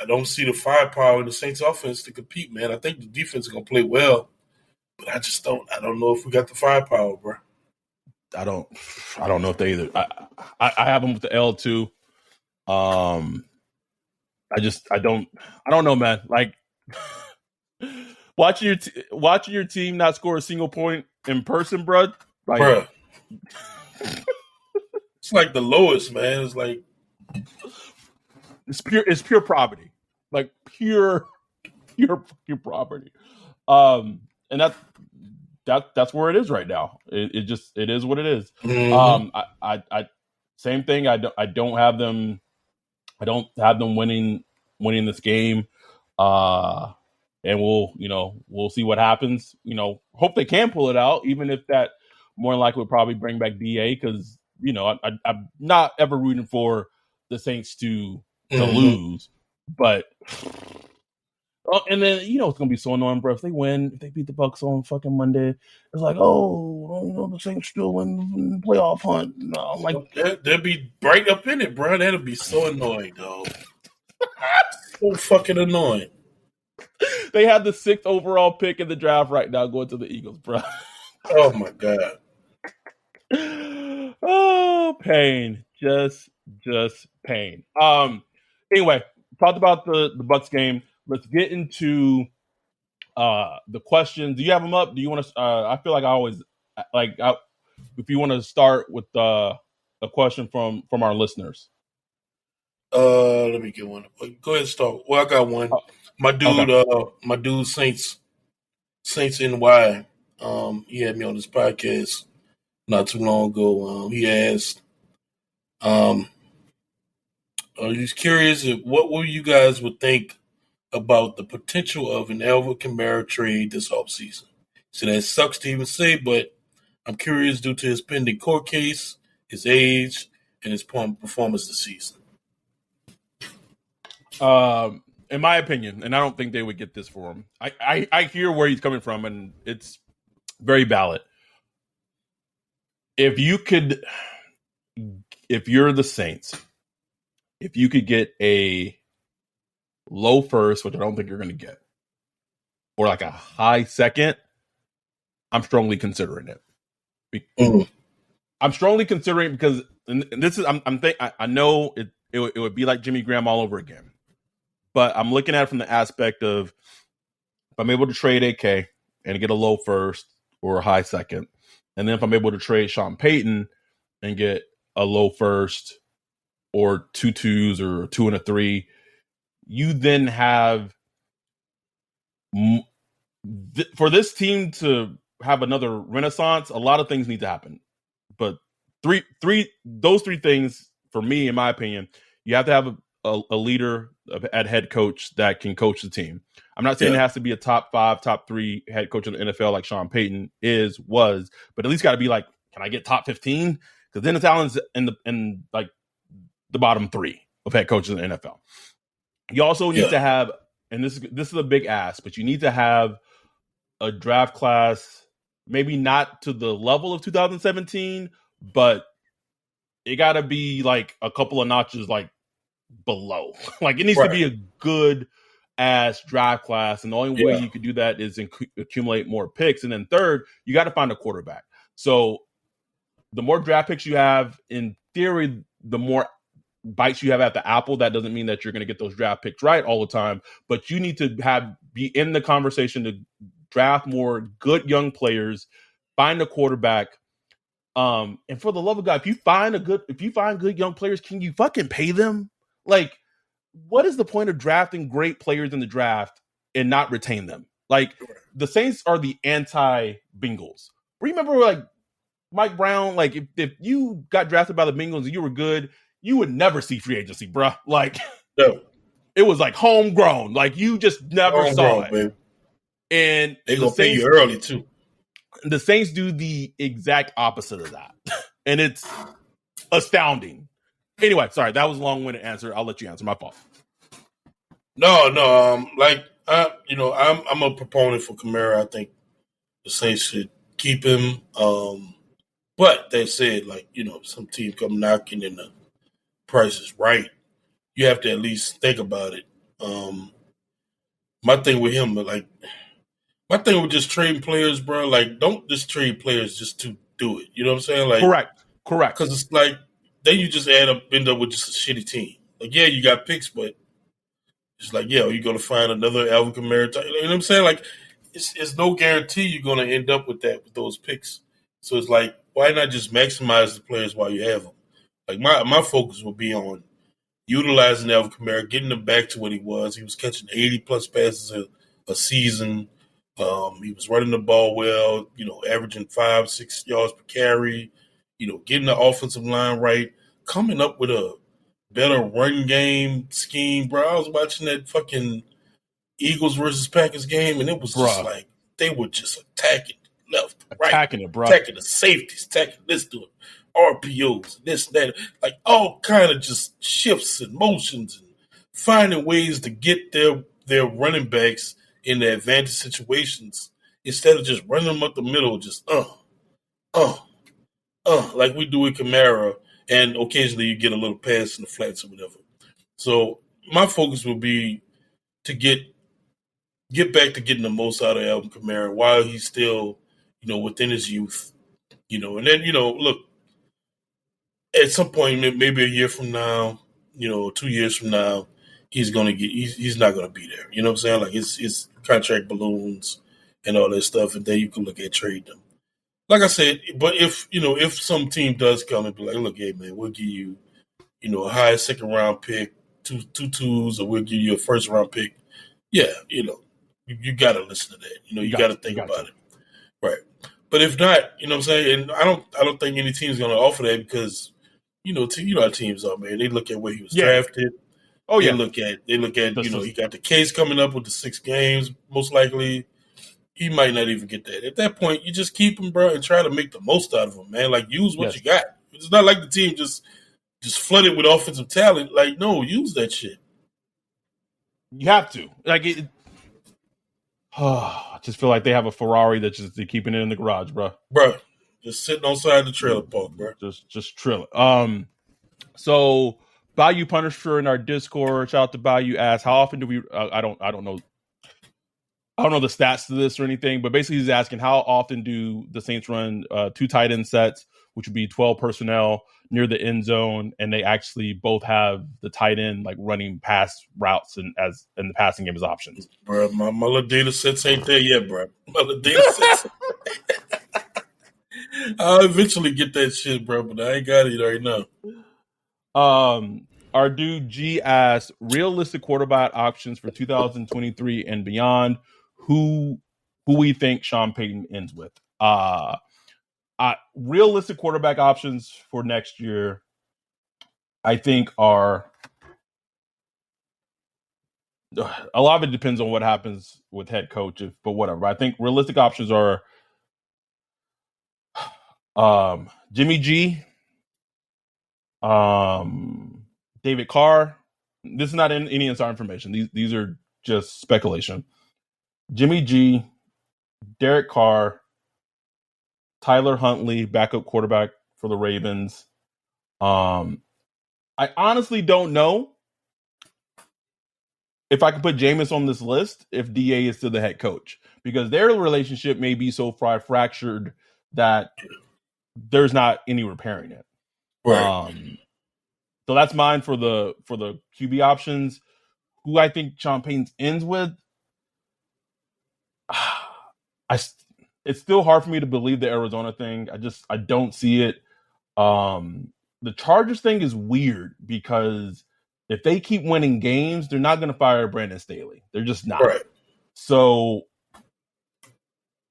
don't see the firepower in the Saints offense to compete, man. I think the defense is going to play well, but I don't know if we got the firepower, bro. I don't know if they either. I have them with the L too. I don't know, man. Watching your team not score a single point in person, bro. Bruh. It's the lowest, man. It's pure poverty, pure poverty. And that's where it is right now. It is what it is. Mm-hmm. I same thing. I don't have them winning this game. And we'll see what happens. Hope they can pull it out, even if that more than likely would probably bring back DA, because I'm not ever rooting for the Saints to lose. But and then it's gonna be so annoying, bro. If they win, if they beat the Bucs on fucking Monday, it's the Saints still in the playoff hunt. No, they'll be right up in it, bro. That'll be so annoying, dog. So fucking annoying. They have the 6th overall pick in the draft right now, going to the Eagles, bro. Oh my god. Oh, pain. Just pain. Anyway, talked about the Bucs game. Let's get into the questions. Do you have them up? Do you want to? I feel like I always if you want to start with a question from our listeners. Let me get one. Go ahead and start. Well, I got one. My Okay. dude Saints NY. He had me on this podcast not too long ago. He asked, um, he's curious if what will you guys would think about the potential of an Alvin Kamara trade this offseason. So that sucks to even say, but I'm curious due to his pending court case, his age, and his performance this season. In my opinion, and I don't think they would get this for him. I hear where he's coming from, and it's very valid. If you're the Saints, if you could get a low first, which I don't think you're going to get, or like a high second, I'm strongly considering it. I'm strongly considering because, and this is, I know it would be like Jimmy Graham all over again, but I'm looking at it from the aspect of if I'm able to trade AK and get a low first or a high second, and then if I'm able to trade Sean Payton and get a low first or 2 2s or a 2 and a 3, you then have for this team to have another renaissance, a lot of things need to happen. But those three things, for me, in my opinion, you have to have a leader at head coach that can coach the team. I'm not saying it has to be a top 5, top 3 head coach in the NFL like Sean Payton was, but at least got to be like, can I get top 15? Because Dennis Allen's in like the bottom 3 of head coaches in the NFL. You also need to have, and this is a big ask, but you need to have a draft class, maybe not to the level of 2017, but it got to be like a couple of notches like below. Like it needs to be a good ass draft class, and the only way you could do that is accumulate more picks. And then third, you got to find a quarterback. So the more draft picks you have, in theory, the more bites you have at the apple. That doesn't mean that you're going to get those draft picks right all the time, but you need to be in the conversation to draft more good young players, find a quarterback. And for the love of God, if you find good young players, can you fucking pay them? Like, what is the point of drafting great players in the draft and not retain them? Like, the Saints are the anti-Bengals. Remember, like, Mike Brown, like, if you got drafted by the Bengals and you were good, you would never see free agency, bruh. Like, it was like homegrown. Like, you just never saw it. Baby. And they're going to pay you early, too. The Saints do the exact opposite of that. And it's astounding. Anyway, sorry, that was a long-winded answer. I'll let you answer. My fault. No. I'm a proponent for Kamara. I think the Saints should keep him. But they said, like, some team come knocking and the price is right. You have to at least think about it. My thing with him, my thing with just trading players, bro, like, don't just trade players just to do it. You know what I'm saying? Like, correct. Because it's like, then you just end up with just a shitty team. Like, yeah, you got picks, but it's like, yeah, you're going to find another Alvin Kamara. You know what I'm saying? Like, it's no guarantee you're going to end up with those picks. So it's like, why not just maximize the players while you have them? Like, my focus would be on utilizing Alvin Kamara, getting him back to what he was. He was catching 80-plus passes a season. He was running the ball well, averaging 5-6 yards per carry, getting the offensive line right, coming up with a better run game scheme, bro. I was watching that fucking Eagles versus Packers game, and it was just like they were just attacking left, right, attacking the safeties, attacking this, doing RPOs, this, that, like all kind of just shifts and motions and finding ways to get their running backs in the advantage situations instead of just running them up the middle, just like we do with Kamara, and occasionally you get a little pass in the flats or whatever. So my focus will be to get back to getting the most out of Alvin Kamara while he's still, within his youth, and then, look, at some point, maybe a year from now, 2 years from now, he's not going to be there. You know what I'm saying? Like his contract balloons and all that stuff, and then you can look at trading them. Like I said, but if some team does come and be like, look, hey man, we'll give you, a high second round pick, two twos, or we'll give you a first round pick Yeah, you got to listen to that. You got to think about it. Right. But if not, what I'm saying? And I don't think any team's going to offer that because, how teams are, man. They look at where he was drafted. Oh, yeah. They look at he got the case coming up with the 6 games, most likely. He might not even get that. At that point, you just keep him, bro, and try to make the most out of him, man. Like, use what you got. It's not like the team just flooded with offensive talent. Like, no, use that shit. You have to. Like, I just feel like they have a Ferrari that's just keeping it in the garage, bro. Bro, just sitting on side of the trailer park, bro. Just trill it. So Bayou Punisher in our Discord, shout out to Bayou, asks, how often do we? I don't know. I don't know the stats to this or anything, but basically he's asking how often do the Saints run 2 tight end sets, which would be 12 personnel near the end zone, and they actually both have the tight end like running pass routes and as in the passing game as options. Bro, my Ladina sets ain't there yet, bro. My Ladina sets. I'll eventually get that shit, bro, but I ain't got it right now. Our dude G asks realistic quarterback options for 2023 and beyond. Who we think Sean Payton ends with? Realistic quarterback options for next year, I think, are a lot of it depends on what happens with head coach, but whatever. I think realistic options are Jimmy G, David Carr. This is not any inside information. These are just speculation. Jimmy G, Derek Carr, Tyler Huntley, backup quarterback for the Ravens. I honestly don't know if I could put Jameis on this list if DA is still the head coach, because their relationship may be so fractured that there's not any repairing it. Right. So that's mine for the QB options. Who I think Sean Payton ends with, it's still hard for me to believe the Arizona thing. I don't see it. The Chargers thing is weird because if they keep winning games, they're not going to fire Brandon Staley. They're just not. Right. So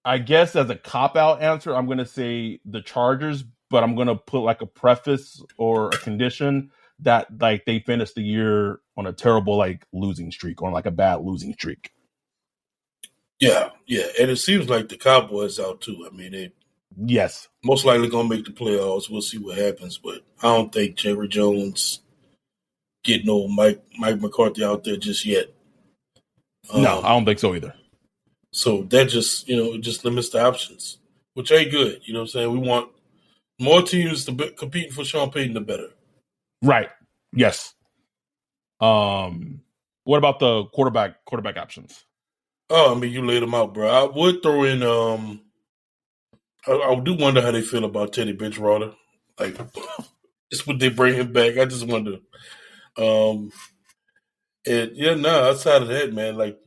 I guess as a cop-out answer, I'm going to say the Chargers, but I'm going to put like a preface or a condition that like they finish the year on a terrible like losing streak, on like a bad losing streak. Yeah, and it seems like the Cowboys out too. I mean, they most likely gonna make the playoffs. We'll see what happens, but I don't think Jerry Jones getting old Mike McCarthy out there just yet. No, I don't think so either. So that just it just limits the options, which ain't good. You know what I'm saying? We want more teams to be competing for Sean Payton, the better. Right. Yes. What about the quarterback options? Oh, I mean, you laid them out, bro. I would throw in. I do wonder how they feel about Teddy Bridgewater. Like, just would they bring him back? I just wonder. And yeah, no. Outside of that, man, like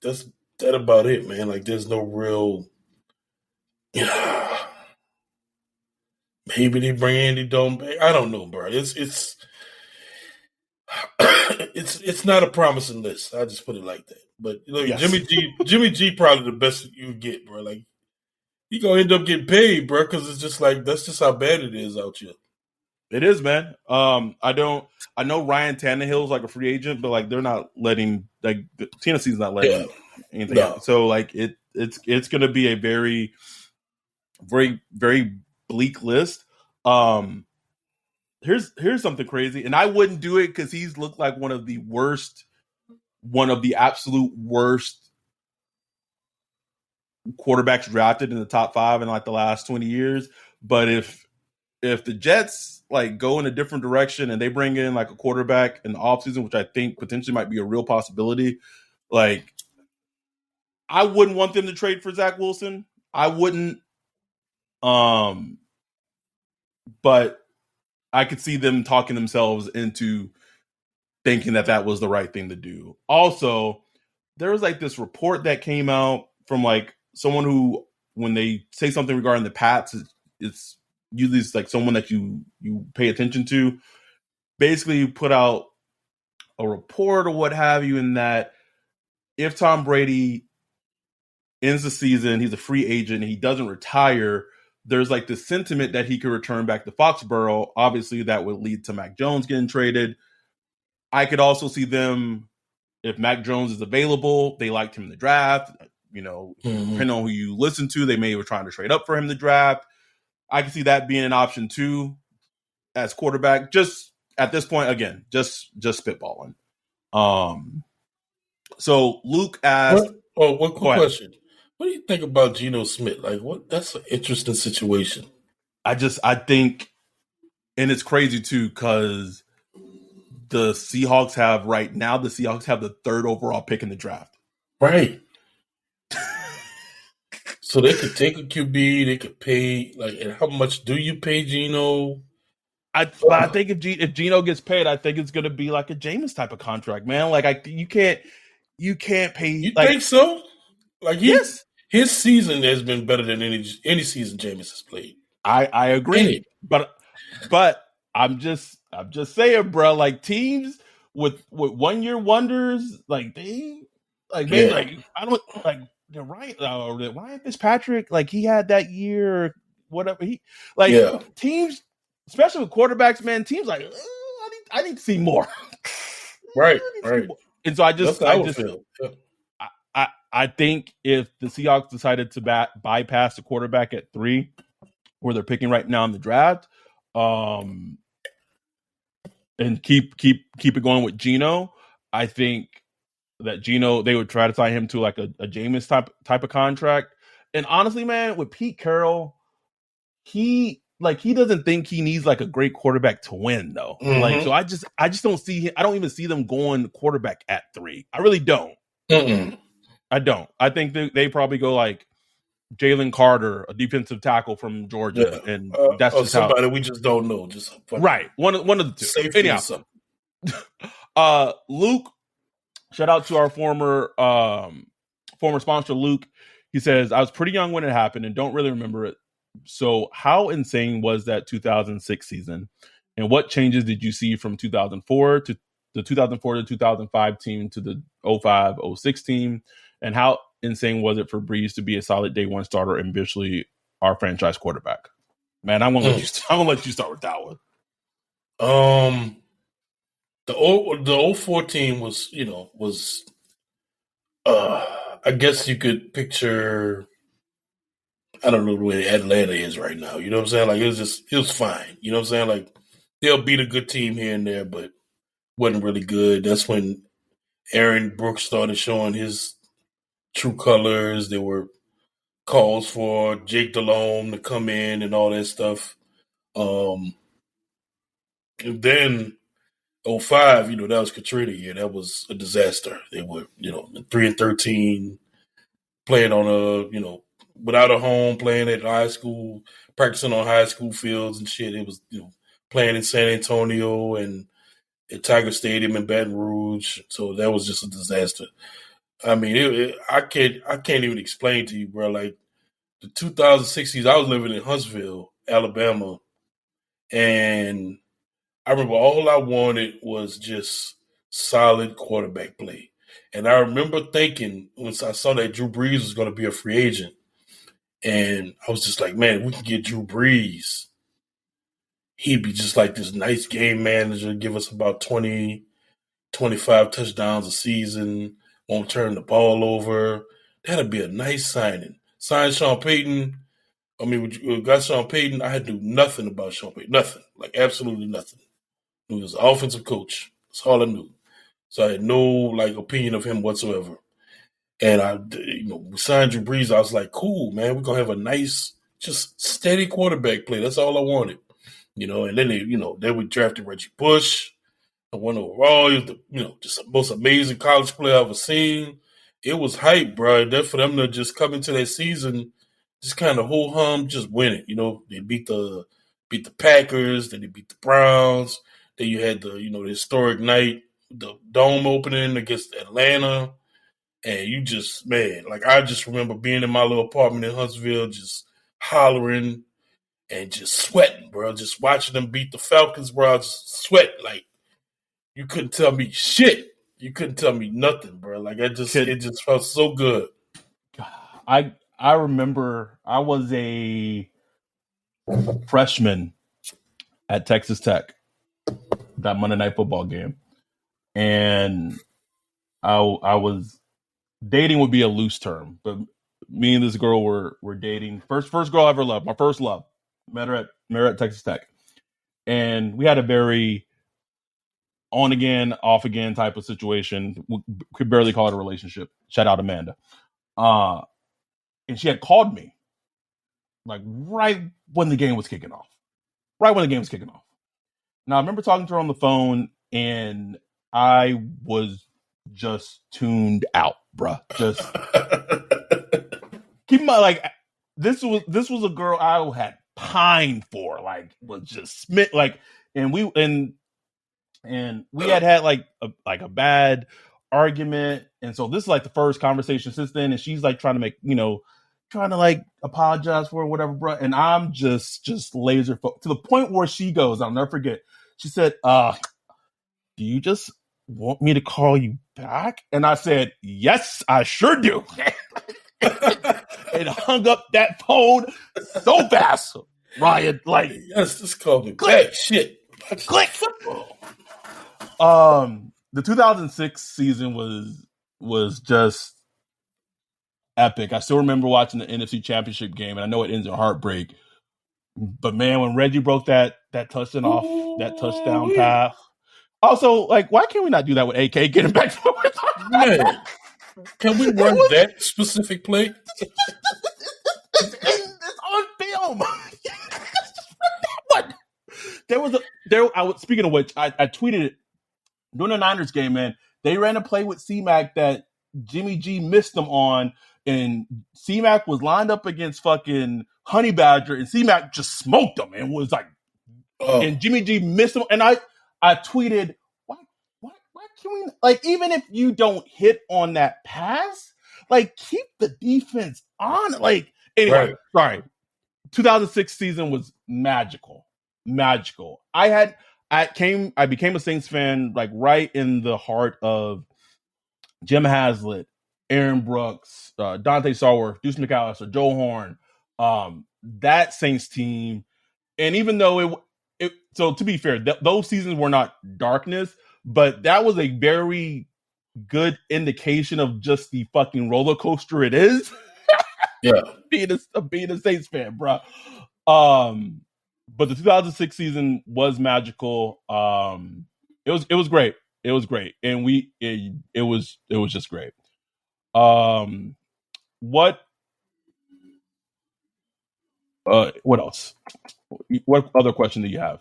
that's that about it, man. Like, there's no real. Maybe they bring Andy Dalton back. I don't know, bro. It's it's not a promising list. I just put it like that. But yes. Jimmy G probably the best you get, bro. Like, he gonna end up getting paid, bro, because it's just like that's just how bad it is out here. It is, man. I know Ryan Tannehill's like a free agent, but like they're not letting like Tennessee's not letting anything out. So like it's gonna be a very, very, very bleak list. Here's something crazy, and I wouldn't do it because he's looked like one of the absolute worst quarterbacks drafted in the top 5 in like the last 20 years. But if the Jets like go in a different direction and they bring in like a quarterback in the offseason, which I think potentially might be a real possibility, like I wouldn't want them to trade for Zach Wilson. I wouldn't. But I could see them talking themselves into thinking that was the right thing to do. Also, there was like this report that came out from like someone who, when they say something regarding the Pats, it's usually it's like someone that you pay attention to, basically put out a report or what have you, in that if Tom Brady ends the season, he's a free agent, and he doesn't retire, there's like this sentiment that he could return back to Foxborough. Obviously, that would lead to Mac Jones getting traded. I could also see them, if Mac Jones is available, they liked him in the draft. Depending on who you listen to, they may were trying to trade up for him in the draft. I can see that being an option too as quarterback. Just at this point, again, just spitballing. So Luke asked. One quick question. What do you think about Geno Smith? Like, what? That's an interesting situation. I think, and it's crazy too, because the Seahawks have the third overall pick in the draft. Right. So they could take a QB, they could pay, and how much do you pay Geno? I think if Geno gets paid, I think it's going to be like a Jameis type of contract, man. Like you can't pay. You think so? Yes, his season has been better than any season Jameis has played. I agree, but I'm just saying, bro. Like teams with 1 year wonders, I don't like. Ryan Fitzpatrick, like he had that year, or whatever. Teams, especially with quarterbacks, man. Teams like I need to see more. Right. And so I think if the Seahawks decided to bypass the quarterback at 3, where they're picking right now in the draft, and keep it going with Geno, I think that Geno, they would try to tie him to like a Jameis type of contract. And honestly, man, with Pete Carroll, he doesn't think he needs like a great quarterback to win though. Mm-hmm. So I just don't see him. I don't even see them going quarterback at 3. I really don't. I don't. I think they probably go like Jalen Carter, a defensive tackle from Georgia, and that's just somebody we just don't know. Just right. One of the two. Safety anyhow, Luke. Shout out to our former sponsor, Luke. He says, I was pretty young when it happened and don't really remember it. So how insane was that 2006 season? And what changes did you see from 2004 to the 2004 to 2005 team to the 05-06 team? And how insane was it for Breeze to be a solid day one starter and eventually our franchise quarterback? Man, I'm gonna let you start with that one. The 04 team was, I guess you could picture, I don't know the way Atlanta is right now. You know what I'm saying? Like it was fine. You know what I'm saying? Like they'll beat a good team here and there, but wasn't really good. That's when Aaron Brooks started showing his true colors. There were calls for Jake Delhomme to come in and all that stuff. And then 05, that was Katrina year. That was a disaster. They were, 3-13, playing on without a home, playing at high school, practicing on high school fields and shit. It was, playing in San Antonio and at Tiger Stadium in Baton Rouge. So that was just a disaster. I mean, I can't even explain to you, bro. Like the 2060s, I was living in Huntsville, Alabama, and I remember all I wanted was just solid quarterback play. And I remember thinking once I saw that Drew Brees was going to be a free agent, and I was just like, man, if we can get Drew Brees, he'd be just like this nice game manager, give us about 20, 25 touchdowns a season, won't turn the ball over. That'd be a nice signing. Sign Sean Payton. I mean, when you got Sean Payton, I had to do nothing about Sean Payton. Nothing. Like absolutely nothing. He was an offensive coach. That's all I knew. So I had no opinion of him whatsoever. And we signed Drew Brees. I was like, cool, man. We're gonna have a nice, just steady quarterback play. That's all I wanted. And then then we drafted Reggie Bush, one overall. He was just the most amazing college player I've ever seen. It was hype, bro. Then for them to just come into that season, just kind of ho hum, just win it. They beat the Packers, then they beat the Browns. Then you had the historic night, the dome opening against Atlanta. And you just, man, I just remember being in my little apartment in Huntsville, just hollering and just sweating, bro. Just watching them beat the Falcons, bro. I was just sweating. You couldn't tell me shit. You couldn't tell me nothing, bro. Like it just felt so good. I remember I was a freshman at Texas Tech that Monday Night Football game, and I was dating would be a loose term, but me and this girl were dating. First girl I ever loved, my first love. Met her at Texas Tech, and we had a very on again, off again type of situation. We could barely call it a relationship. Shout out Amanda. And she had called me like right when the game was kicking off. Now I remember talking to her on the phone, and I was just tuned out, bruh. Just keep in mind, like this was a girl I had pined for, like was just smit, like, and we had like a bad argument, and so this is like the first conversation since then, and she's like trying to like apologize for it, whatever, bro. And I'm just laser focused to the point where she goes, I'll never forget. She said, do you just want me to call you back? And I said, yes, I sure do. And hung up that phone so fast, Ryan. Like, yes, just call me back. Shit. Click. Football. The 2006 season was just epic. I still remember watching the NFC Championship game, and I know it ends in heartbreak. But man, when Reggie broke that touchdown off that touchdown pass. Also, like, why can't we not do that with AK getting back to Man, can we run that specific play? It's on film. What? Speaking of which, I tweeted it during the Niners game, man. They ran a play with C-Mac that Jimmy G missed them on, and C-Mac was lined up against fucking Honey Badger, and C-Mac just smoked him and was like, and Jimmy G missed him. And I tweeted, why can we, like, even if you don't hit on that pass, like, keep the defense on. Like, anyway, Sorry. 2006 season was magical. I became a Saints fan like right in the heart of Jim Haslett, Aaron Brooks, Dante Stallworth, Deuce McAllister, Joe Horn, that Saints team. And even though so to be fair, those seasons were not darkness, but that was a very good indication of just the fucking roller coaster it is. Yeah, being a Saints fan, bro. But the 2006 season was magical. It was great. It was great, and it was just great. What else? What other question do you have?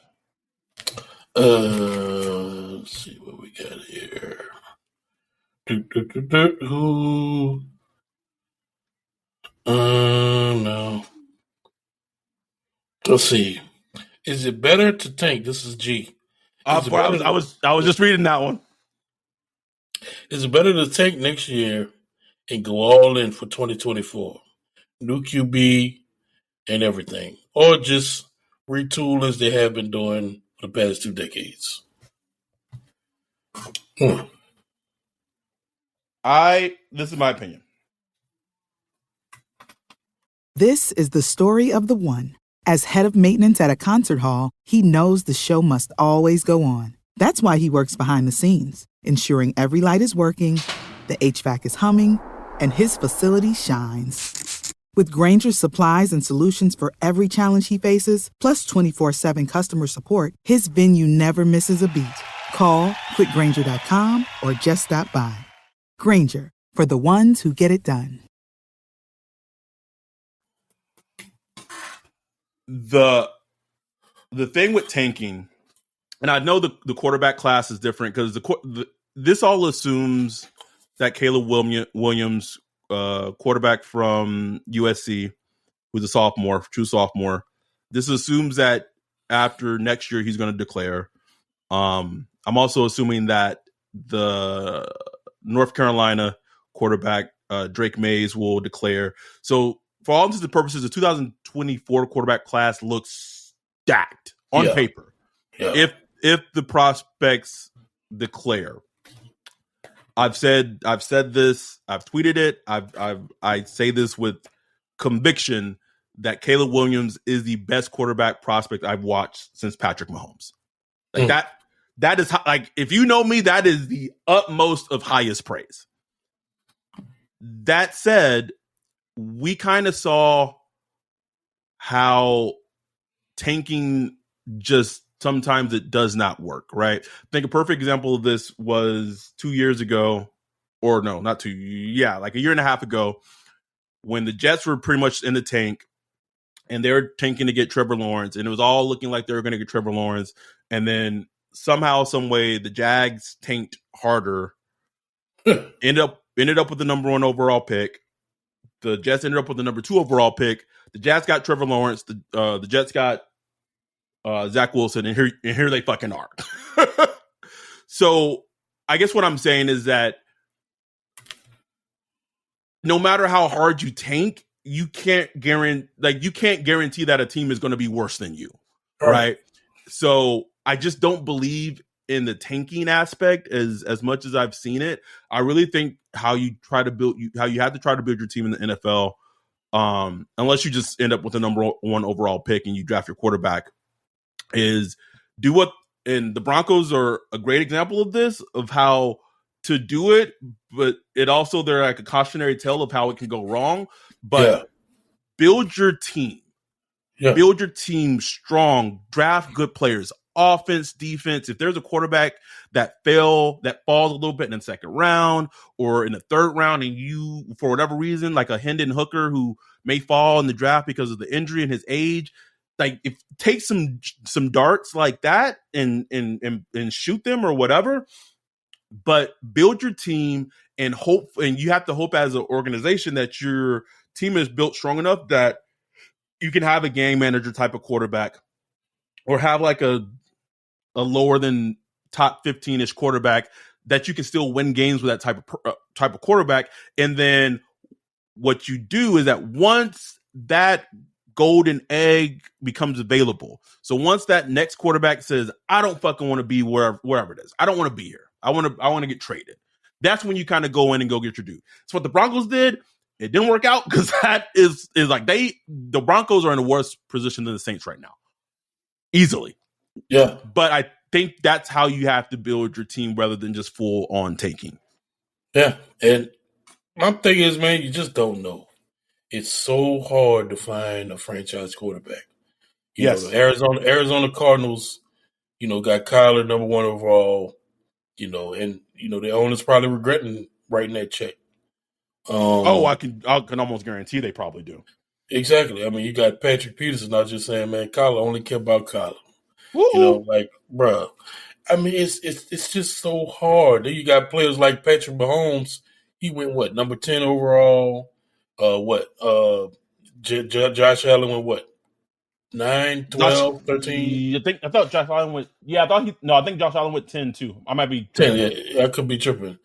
Let's see what we got here. No. Let's see. Is it better to tank? This is G. I was just reading that one. Is it better to tank next year and go all in for 2024? New QB and everything. Or just retool as they have been doing for the past 2 decades? This is my opinion. This is the story of the one. As head of maintenance at a concert hall, he knows the show must always go on. That's why he works behind the scenes, ensuring every light is working, the HVAC is humming, and his facility shines. With Grainger's supplies and solutions for every challenge he faces, plus 24/7 customer support, his venue never misses a beat. Call quickgrainger.com or just stop by. Grainger, for the ones who get it done. The thing with tanking, and I know the quarterback class is different because this all assumes that Caleb Williams, quarterback from USC, who's a sophomore, true sophomore, this assumes that after next year he's going to declare. I'm also assuming that the North Carolina quarterback, Drake Mays, will declare. So for all intents and purposes, the 2024 quarterback class looks stacked on paper. Yeah. If the prospects declare. I've said this. I've tweeted it. I say this with conviction that Caleb Williams is the best quarterback prospect I've watched since Patrick Mahomes. Like that is like, if you know me, that is the utmost of highest praise. That said, we kind of saw how tanking just sometimes it does not work, right? I think a perfect example of this was 2 years ago, or no, not 2, yeah, like a year and a half ago, when the Jets were pretty much in the tank and they were tanking to get Trevor Lawrence, and it was all looking like they were going to get Trevor Lawrence, and then somehow, some way, the Jags tanked harder, ended up with the number 1 overall pick. The Jets ended up with the number 2 overall pick. The Jets got Trevor Lawrence. The Jets got Zach Wilson, and here they fucking are. So I guess what I'm saying is that no matter how hard you tank, you can't guarantee that a team is going to be worse than you, right? So I just don't believe in the tanking aspect as much as I've seen it. I really think how you have to try to build your team in the NFL, unless you just end up with the number 1 overall pick and you draft your quarterback, is do what, and the Broncos are a great example of this, of how to do it, but they're like a cautionary tale of how it can go wrong. But build your team. Yeah. Build your team strong, draft good players, offense, defense. If there's a quarterback that falls a little bit in the second round or in the third round, and you, for whatever reason, like a Hendon Hooker who may fall in the draft because of the injury and his age, like, if take some darts like that and shoot them or whatever, but build your team and hope. And you have to hope as an organization that your team is built strong enough that you can have a game manager type of quarterback, or have like a lower than top 15-ish quarterback that you can still win games with that type of quarterback. And then what you do is that once that golden egg becomes available, so once that next quarterback says, I don't fucking want to be wherever it is, I don't want to be here, I want to get traded, that's when you kind of go in and go get your dude. So what the Broncos did, it didn't work out, because that is like the Broncos are in a worse position than the Saints right now, easily. Yeah, but I think that's how you have to build your team rather than just full on tanking. Yeah, and my thing is, man, you just don't know. It's so hard to find a franchise quarterback. You know, the Arizona Cardinals, got Kyler number 1 overall, and the owner's probably regretting writing that check. I can almost guarantee they probably do. Exactly. I mean, you got Patrick Peterson not just saying, man, Kyler only care about Kyler. Woo-hoo. Like, bruh. I mean, it's just so hard. Then you got players like Patrick Mahomes. He went number 10 overall. Josh Allen went what? 9, 12, 13? I thought Josh Allen went. Yeah, I think Josh Allen went 10 too. I might be 10. Yeah, I could be tripping.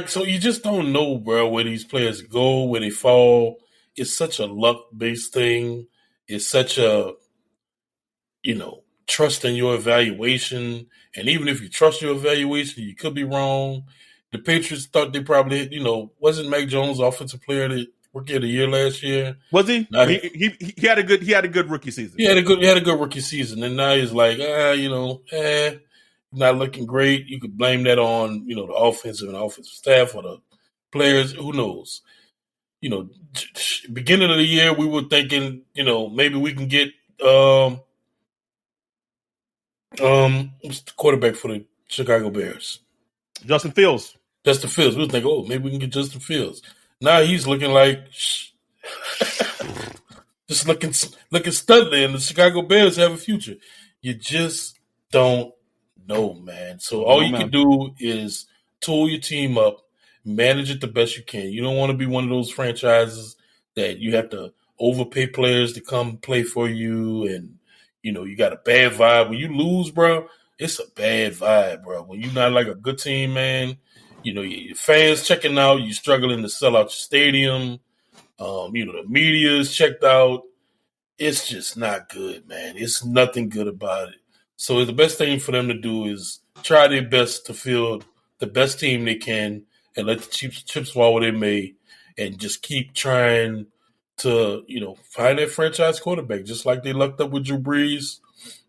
So you just don't know, bro, where these players go, where they fall. It's such a luck-based thing. It's such a, trust in your evaluation. And even if you trust your evaluation, you could be wrong. The Patriots thought they probably, wasn't Mac Jones offensive player Rookie of the Year last year? Was he? He had a good rookie season. He had a good rookie season, and now he's like, not looking great. You could blame that on the offensive staff or the players. Who knows? Beginning of the year, we were thinking, maybe we can get what's the quarterback for the Chicago Bears? Justin Fields. We were thinking, maybe we can get Justin Fields. Now he's looking like just looking studly, and the Chicago Bears have a future. You just don't know, man. So all you can do is tool your team up, manage it the best you can. You don't want to be one of those franchises that you have to overpay players to come play for you, and you got a bad vibe. When you lose, bro, it's a bad vibe, bro. When you're not like a good team, man. Your fans checking out, you struggling to sell out your stadium. The media is checked out. It's just not good, man. It's nothing good about it. So the best thing for them to do is try their best to field the best team they can and let the chips fall where they may, and just keep trying to, find that franchise quarterback, just like they lucked up with Drew Brees.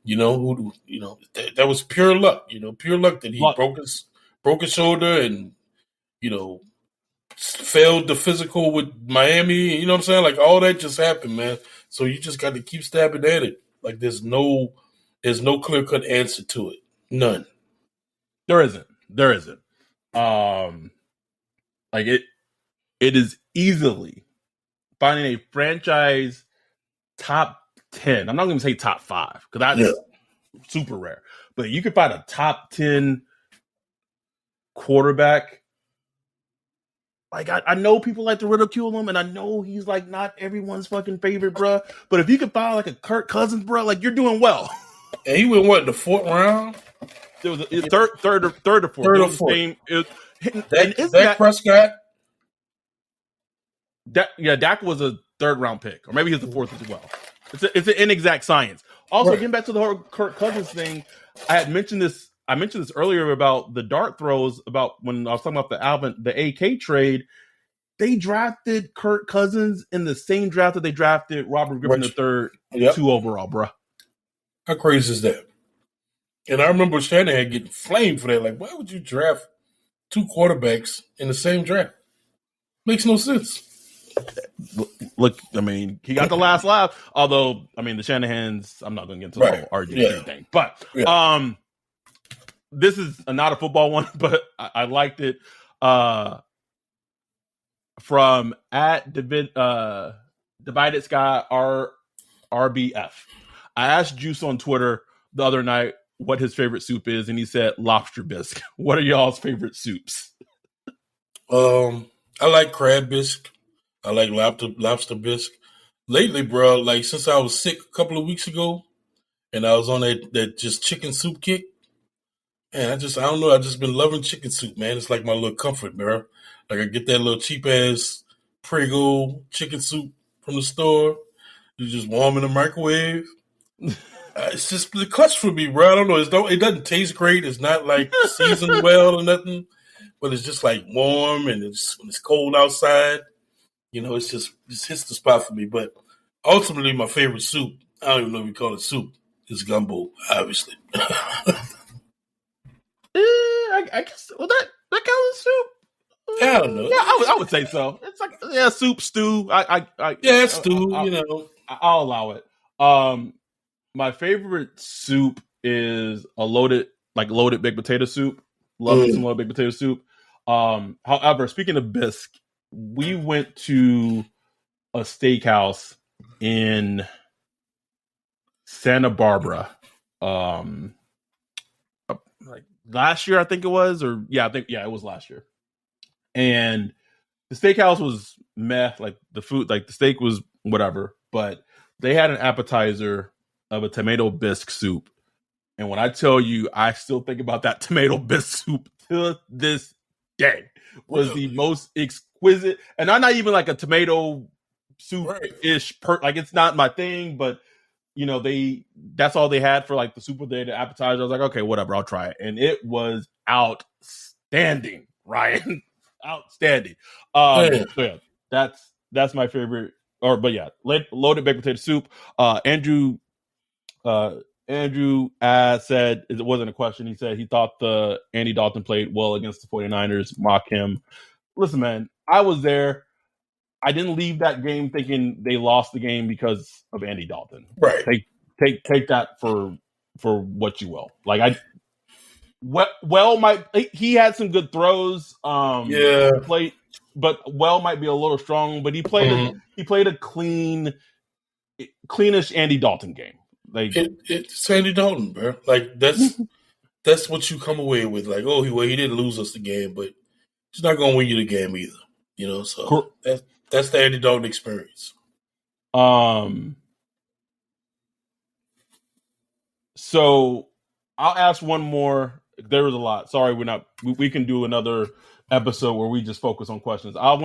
That was pure luck. Pure luck that he broke his shoulder and failed the physical with Miami. You know what I'm saying? Like all that just happened, man. So you just got to keep stabbing at it. Like there's no clear cut answer to it. None. There isn't. Like it is easily finding a franchise top 10. I'm not going to say top 5 because that's super rare. But you could find a top 10 quarterback. Like I know people like to ridicule him, and I know he's like not everyone's fucking favorite, bro. But if you could find like a Kirk Cousins, bro, like you're doing well. And he went in the 4th round? It was a third or fourth. Third or fourth. Dak Prescott. Dak was a 3rd round pick, or maybe he's the 4th as well. It's an inexact science. Also, getting back to the whole Kirk Cousins thing, I mentioned this earlier about the dart throws, about when I was talking about the AK trade. They drafted Kirk Cousins in the same draft that they drafted Robert Griffin III, 2 overall, bro. How crazy is that? And I remember Shanahan getting flamed for that. Like, why would you draft 2 quarterbacks in the same draft? Makes no sense. Look, I mean, he got the last laugh. Although, I mean, the Shanahans, I'm not going to get into the whole argument thing. But this is not a football one, but I liked it. From Divided Sky RBF. I asked Juice on Twitter the other night what his favorite soup is, and he said lobster bisque. What are y'all's favorite soups? I like crab bisque. I like lobster bisque. Lately, bro, like since I was sick a couple of weeks ago, and I was on that just chicken soup kick, man, I don't know. I've just been loving chicken soup, man. It's like my little comfort, bro. Like I get that little cheap ass Prego chicken soup from the store. You just warm in the microwave. It's just the clutch for me, bro. I don't know. It doesn't taste great. It's not like seasoned well or nothing, but it's just like warm, and when it's cold outside, it just hits the spot for me. But ultimately, my favorite soup, I don't even know if you call it soup, is gumbo, obviously. I guess that counts as soup. I don't know. Yeah, I would say so. It's like soup, stew. Stew. I'll allow it. My favorite soup is a loaded baked potato soup. Love me some loaded baked potato soup. However, speaking of bisque, we went to a steakhouse in Santa Barbara, like last year, I think it was, it was last year. And the steakhouse was meh, like the food, like the steak was whatever, but they had an appetizer of a tomato bisque soup. And when I tell you, I still think about that tomato bisque soup to this day. Was the most exquisite, and I'm not even like a tomato soup-ish like it's not my thing, but that's all they had for like the soup of the day, the appetizer. I was like, okay, whatever, I'll try it. And it was outstanding, Ryan. Outstanding. So yeah, that's my favorite. Loaded baked potato soup. Andrew said it wasn't a question. He said he thought the Andy Dalton played well against the 49ers. Mock him. Listen, man, I was there. I didn't leave that game thinking they lost the game because of Andy Dalton. Right. Take that for what you will. Like he had some good throws. Might be a little strong, but he played a cleanish Andy Dalton game. Like it's Andy Dalton, bro. Like that's what you come away with. Like, oh, he didn't lose us the game, but he's not going to win you the game either. So that's the Andy Dalton experience. So I'll ask one more. There was a lot. Sorry, we can do another episode where we just focus on questions. I'll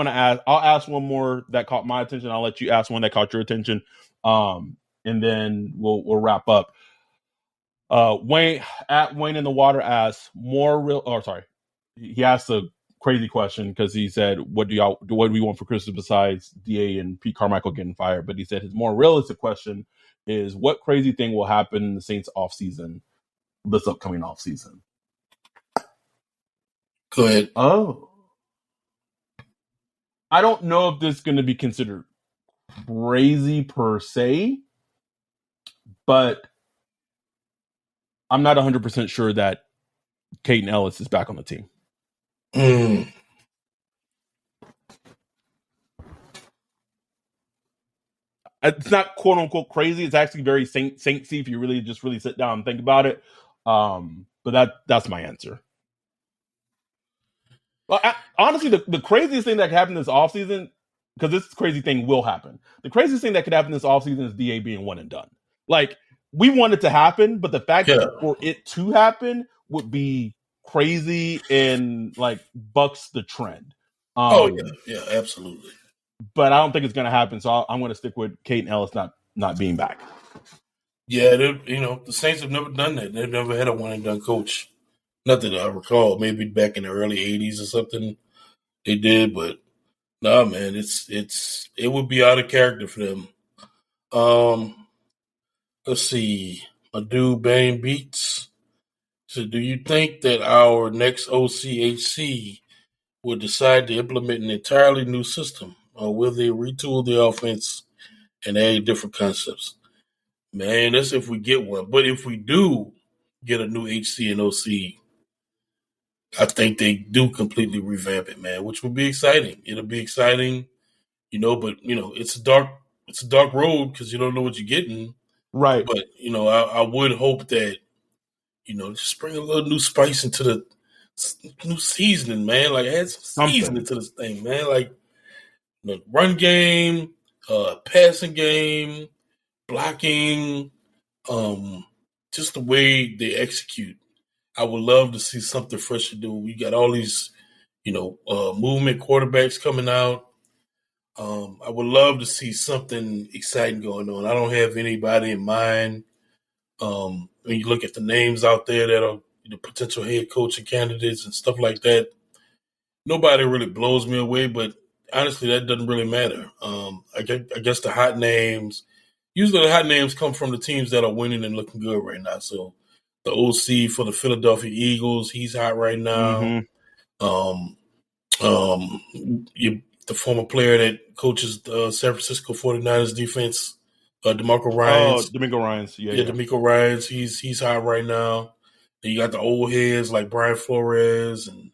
ask one more that caught my attention. I'll let you ask one that caught your attention. And then we'll wrap up. Wayne in the water asks he asked a crazy question because he said, what do we want for Christmas besides DA and Pete Carmichael getting fired? But he said his more realistic question is, what crazy thing will happen in the Saints offseason, this upcoming offseason? Go ahead. Oh, I don't know if this is going to be considered crazy per se, but I'm not 100% sure that Caden Ellis is back on the team. It's not quote unquote crazy. It's actually very saintsy if you really sit down and think about it. But that's my answer. Well, honestly, the craziest thing that could happen this offseason, because this crazy thing will happen. The craziest thing that could happen this offseason is DA being one and done. Like, we want it to happen, but the fact for it to happen would be crazy and like bucks the trend. Yeah, absolutely. But I don't think it's going to happen, so I'm going to stick with Caden Ellis not being back. Yeah, the Saints have never done that. They've never had a one and done coach. Not that I recall. Maybe back in the early '80s or something they did, but no, man, it would be out of character for them. Let's see. My dude Bane Beats. So, do you think that our next OCHC will decide to implement an entirely new system, or will they retool the offense and add different concepts? Man, that's if we get one. But if we do get a new HC and OC, I think they do completely revamp it, man, which would be exciting. It'll be exciting, but it's a dark road because you don't know what you're getting. Right. But I would hope that just bring a little new spice into the new seasoning, man. Like add some seasoning to this thing, man. Like the run game, passing game, blocking, just the way they execute. I would love to see something fresh to do. We got all these, movement quarterbacks coming out. I would love to see something exciting going on. I don't have anybody in mind. When you look at the names out there that are the potential head coaching candidates and stuff like that, nobody really blows me away, but honestly, that doesn't really matter. I guess the hot names, usually the hot names come from the teams that are winning and looking good right now. So the OC for the Philadelphia Eagles, he's hot right now. Mm-hmm. The former player that coaches the San Francisco 49ers defense, DeMarco Ryans. Oh, DeMeco Ryans. Yeah. DeMeco Ryans. He's hot right now. And you got the old heads like Brian Flores and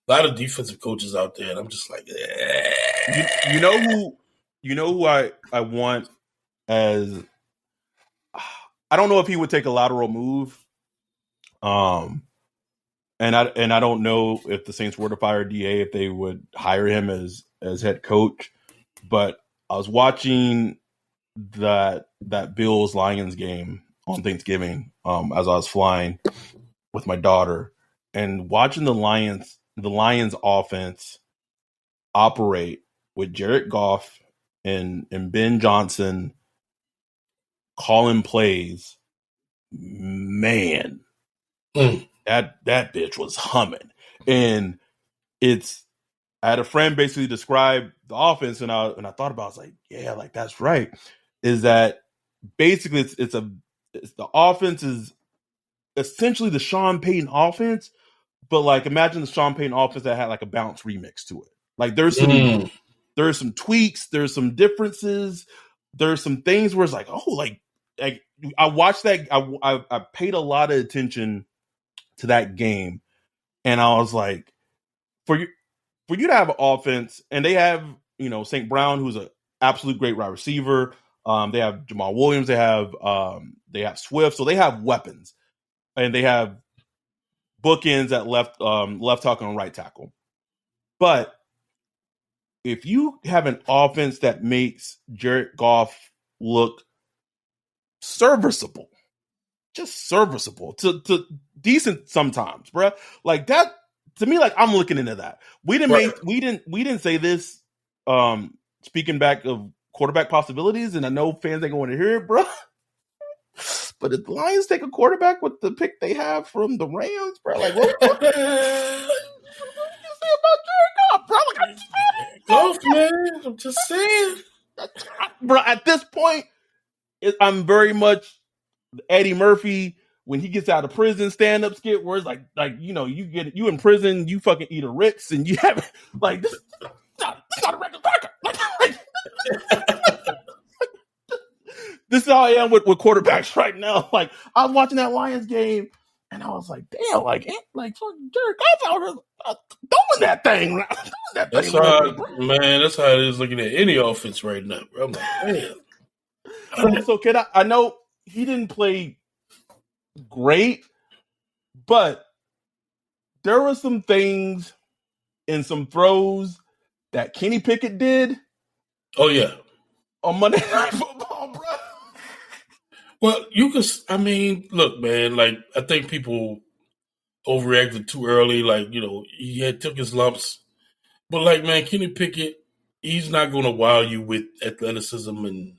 a lot of defensive coaches out there. And I'm just like, you know who I want as, I don't know if he would take a lateral move. And I don't know if the Saints were to fire DA, if they would hire him as head coach. But I was watching that Bills Lions game on Thanksgiving as I was flying with my daughter, and watching the Lions offense operate with Jared Goff and Ben Johnson calling plays. Man. That bitch was humming. And I had a friend basically describe the offense, and I thought about it, I was like, yeah, like that's right. Is that basically it's the offense is essentially the Sean Payton offense, but like imagine the Sean Payton offense that had like a bounce remix to it. Like there's some tweaks, there's some differences, there's some things where it's like, oh, like I watched that, I paid a lot of attention to that game, and I was like, for you to have an offense, and they have St. Brown, who's an absolute great wide receiver. They have Jamal Williams, they have Swift, so they have weapons, and they have bookends at left tackle and right tackle. But if you have an offense that makes Jared Goff look serviceable, just serviceable to decent sometimes, bro. Like that to me, like I'm looking into that. We didn't say this. Speaking back of quarterback possibilities, and I know fans ain't going to hear it, bro. But if the Lions take a quarterback with the pick they have from the Rams, bro, like what? Golf, man. I'm just saying. Bro, at this point, I'm very much Eddie Murphy when he gets out of prison stand-up skit where it's like you in prison, you fucking eat a Ritz and you have like this not a record cracker. This is how I am with quarterbacks right now. Like I was watching that Lions game and I was like, damn, like fucking Jared Goff out here throwing that thing. That's how, man. That's how it is looking at any offense right now, bro. I'm like, man. So kid, I know he didn't play great, but there were some things and some throws that Kenny Pickett did. Oh yeah, on Monday Night Football, bro. Well, look, man. Like I think people overreacted too early. Like he took his lumps, but like man, Kenny Pickett, he's not going to wow you with athleticism and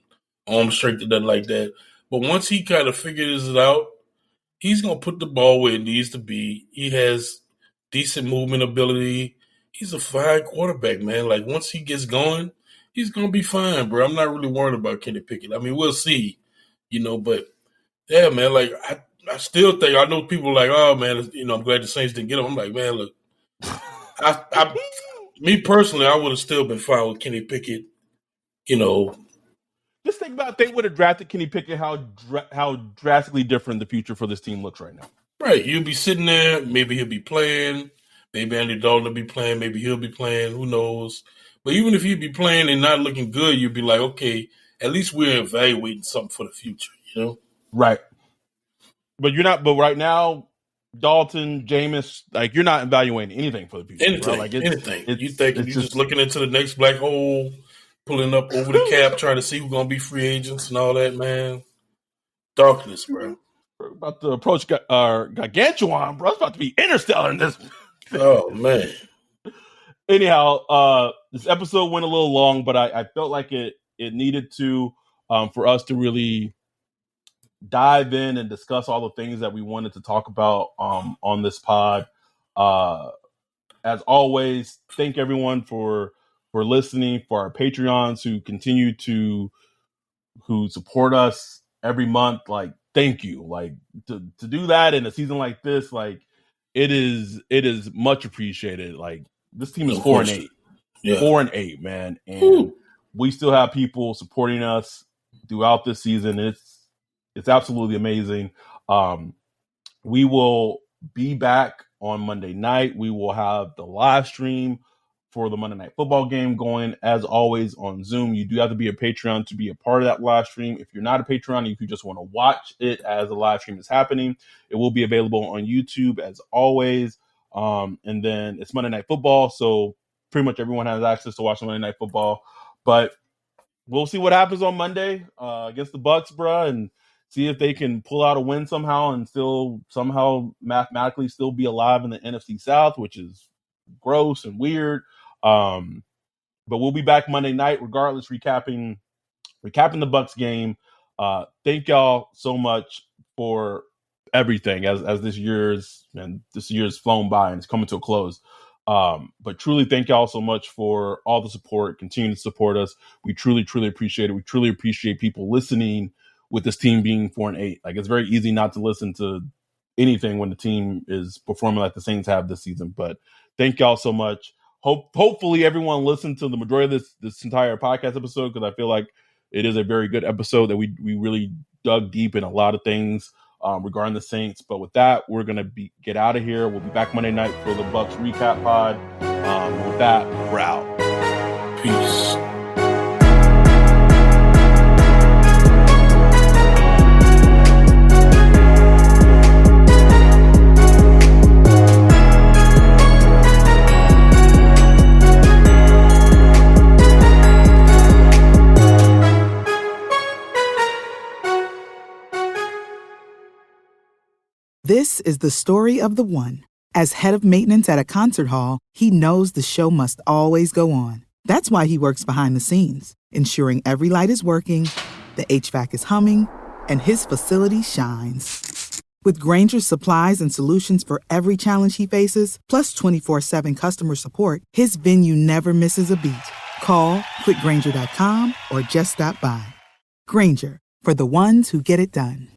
arm strength and nothing like that. But once he kind of figures it out, he's going to put the ball where it needs to be. He has decent movement ability. He's a fine quarterback, man. Like, once he gets going, he's going to be fine, bro. I'm not really worried about Kenny Pickett. I mean, we'll see, but, yeah, man, like, I still think, I know people like, oh, man, I'm glad the Saints didn't get him. I'm like, man, look, me personally, I would have still been fine with Kenny Pickett, Just think about if they would have drafted Kenny Pickett, how drastically different the future for this team looks right now. Right. You'll be sitting there. Maybe he'll be playing. Maybe Andy Dalton will be playing. Maybe he'll be playing. Who knows? But even if he'd be playing and not looking good, you'd be like, okay, at least we're evaluating something for the future, Right. But you're not. But right now, Dalton, Jameis, like you're not evaluating anything for the future. Anything. Like anything. You think you're just looking into the next black hole, pulling up over the cap, trying to see who's going to be free agents and all that, man. Darkness, bro. We're about to approach Gargantuan, bro. It's about to be interstellar in this. Oh, man. Anyhow, this episode went a little long, but I felt like it needed to for us to really dive in and discuss all the things that we wanted to talk about on this pod. As always, thank everyone for listening, for our Patreons who continue who support us every month. Like, thank you. Like to do that in a season like this, like it is much appreciated. Like this team is 4-8, 4-8, man, and we still have people supporting us throughout this season. It's absolutely amazing. We will be back on Monday night. We will have the live stream for the Monday Night Football game going, as always, on Zoom. You do have to be a Patreon to be a part of that live stream. If you're not a Patreon, if you just want to watch it as the live stream is happening, it will be available on YouTube, as always. And then it's Monday Night Football, so pretty much everyone has access to watch Monday Night Football. But we'll see what happens on Monday against the Bucs, bruh, and see if they can pull out a win somehow and still somehow mathematically still be alive in the NFC South, which is gross and weird. But we'll be back Monday night, regardless, recapping the Bucs game. Thank y'all so much for everything as this year's flown by and it's coming to a close. But truly thank y'all so much for all the support. Continue to support us. We truly, truly appreciate it. We truly appreciate people listening with this team being 4-8. Like, it's very easy not to listen to anything when the team is performing like the Saints have this season. But thank y'all so much. Hopefully everyone listened to the majority of this entire podcast episode, because I feel like it is a very good episode that we really dug deep in a lot of things regarding the Saints. But with that, we're going to get out of here. We'll be back Monday night for the Bucs recap pod. With that, we're out. Peace. This is the story of the one. As head of maintenance at a concert hall, he knows the show must always go on. That's why he works behind the scenes, ensuring every light is working, the HVAC is humming, and his facility shines. With Granger's supplies and solutions for every challenge he faces, plus 24/7 customer support, his venue never misses a beat. Call quickgranger.com or just stop by. Granger, for the ones who get it done.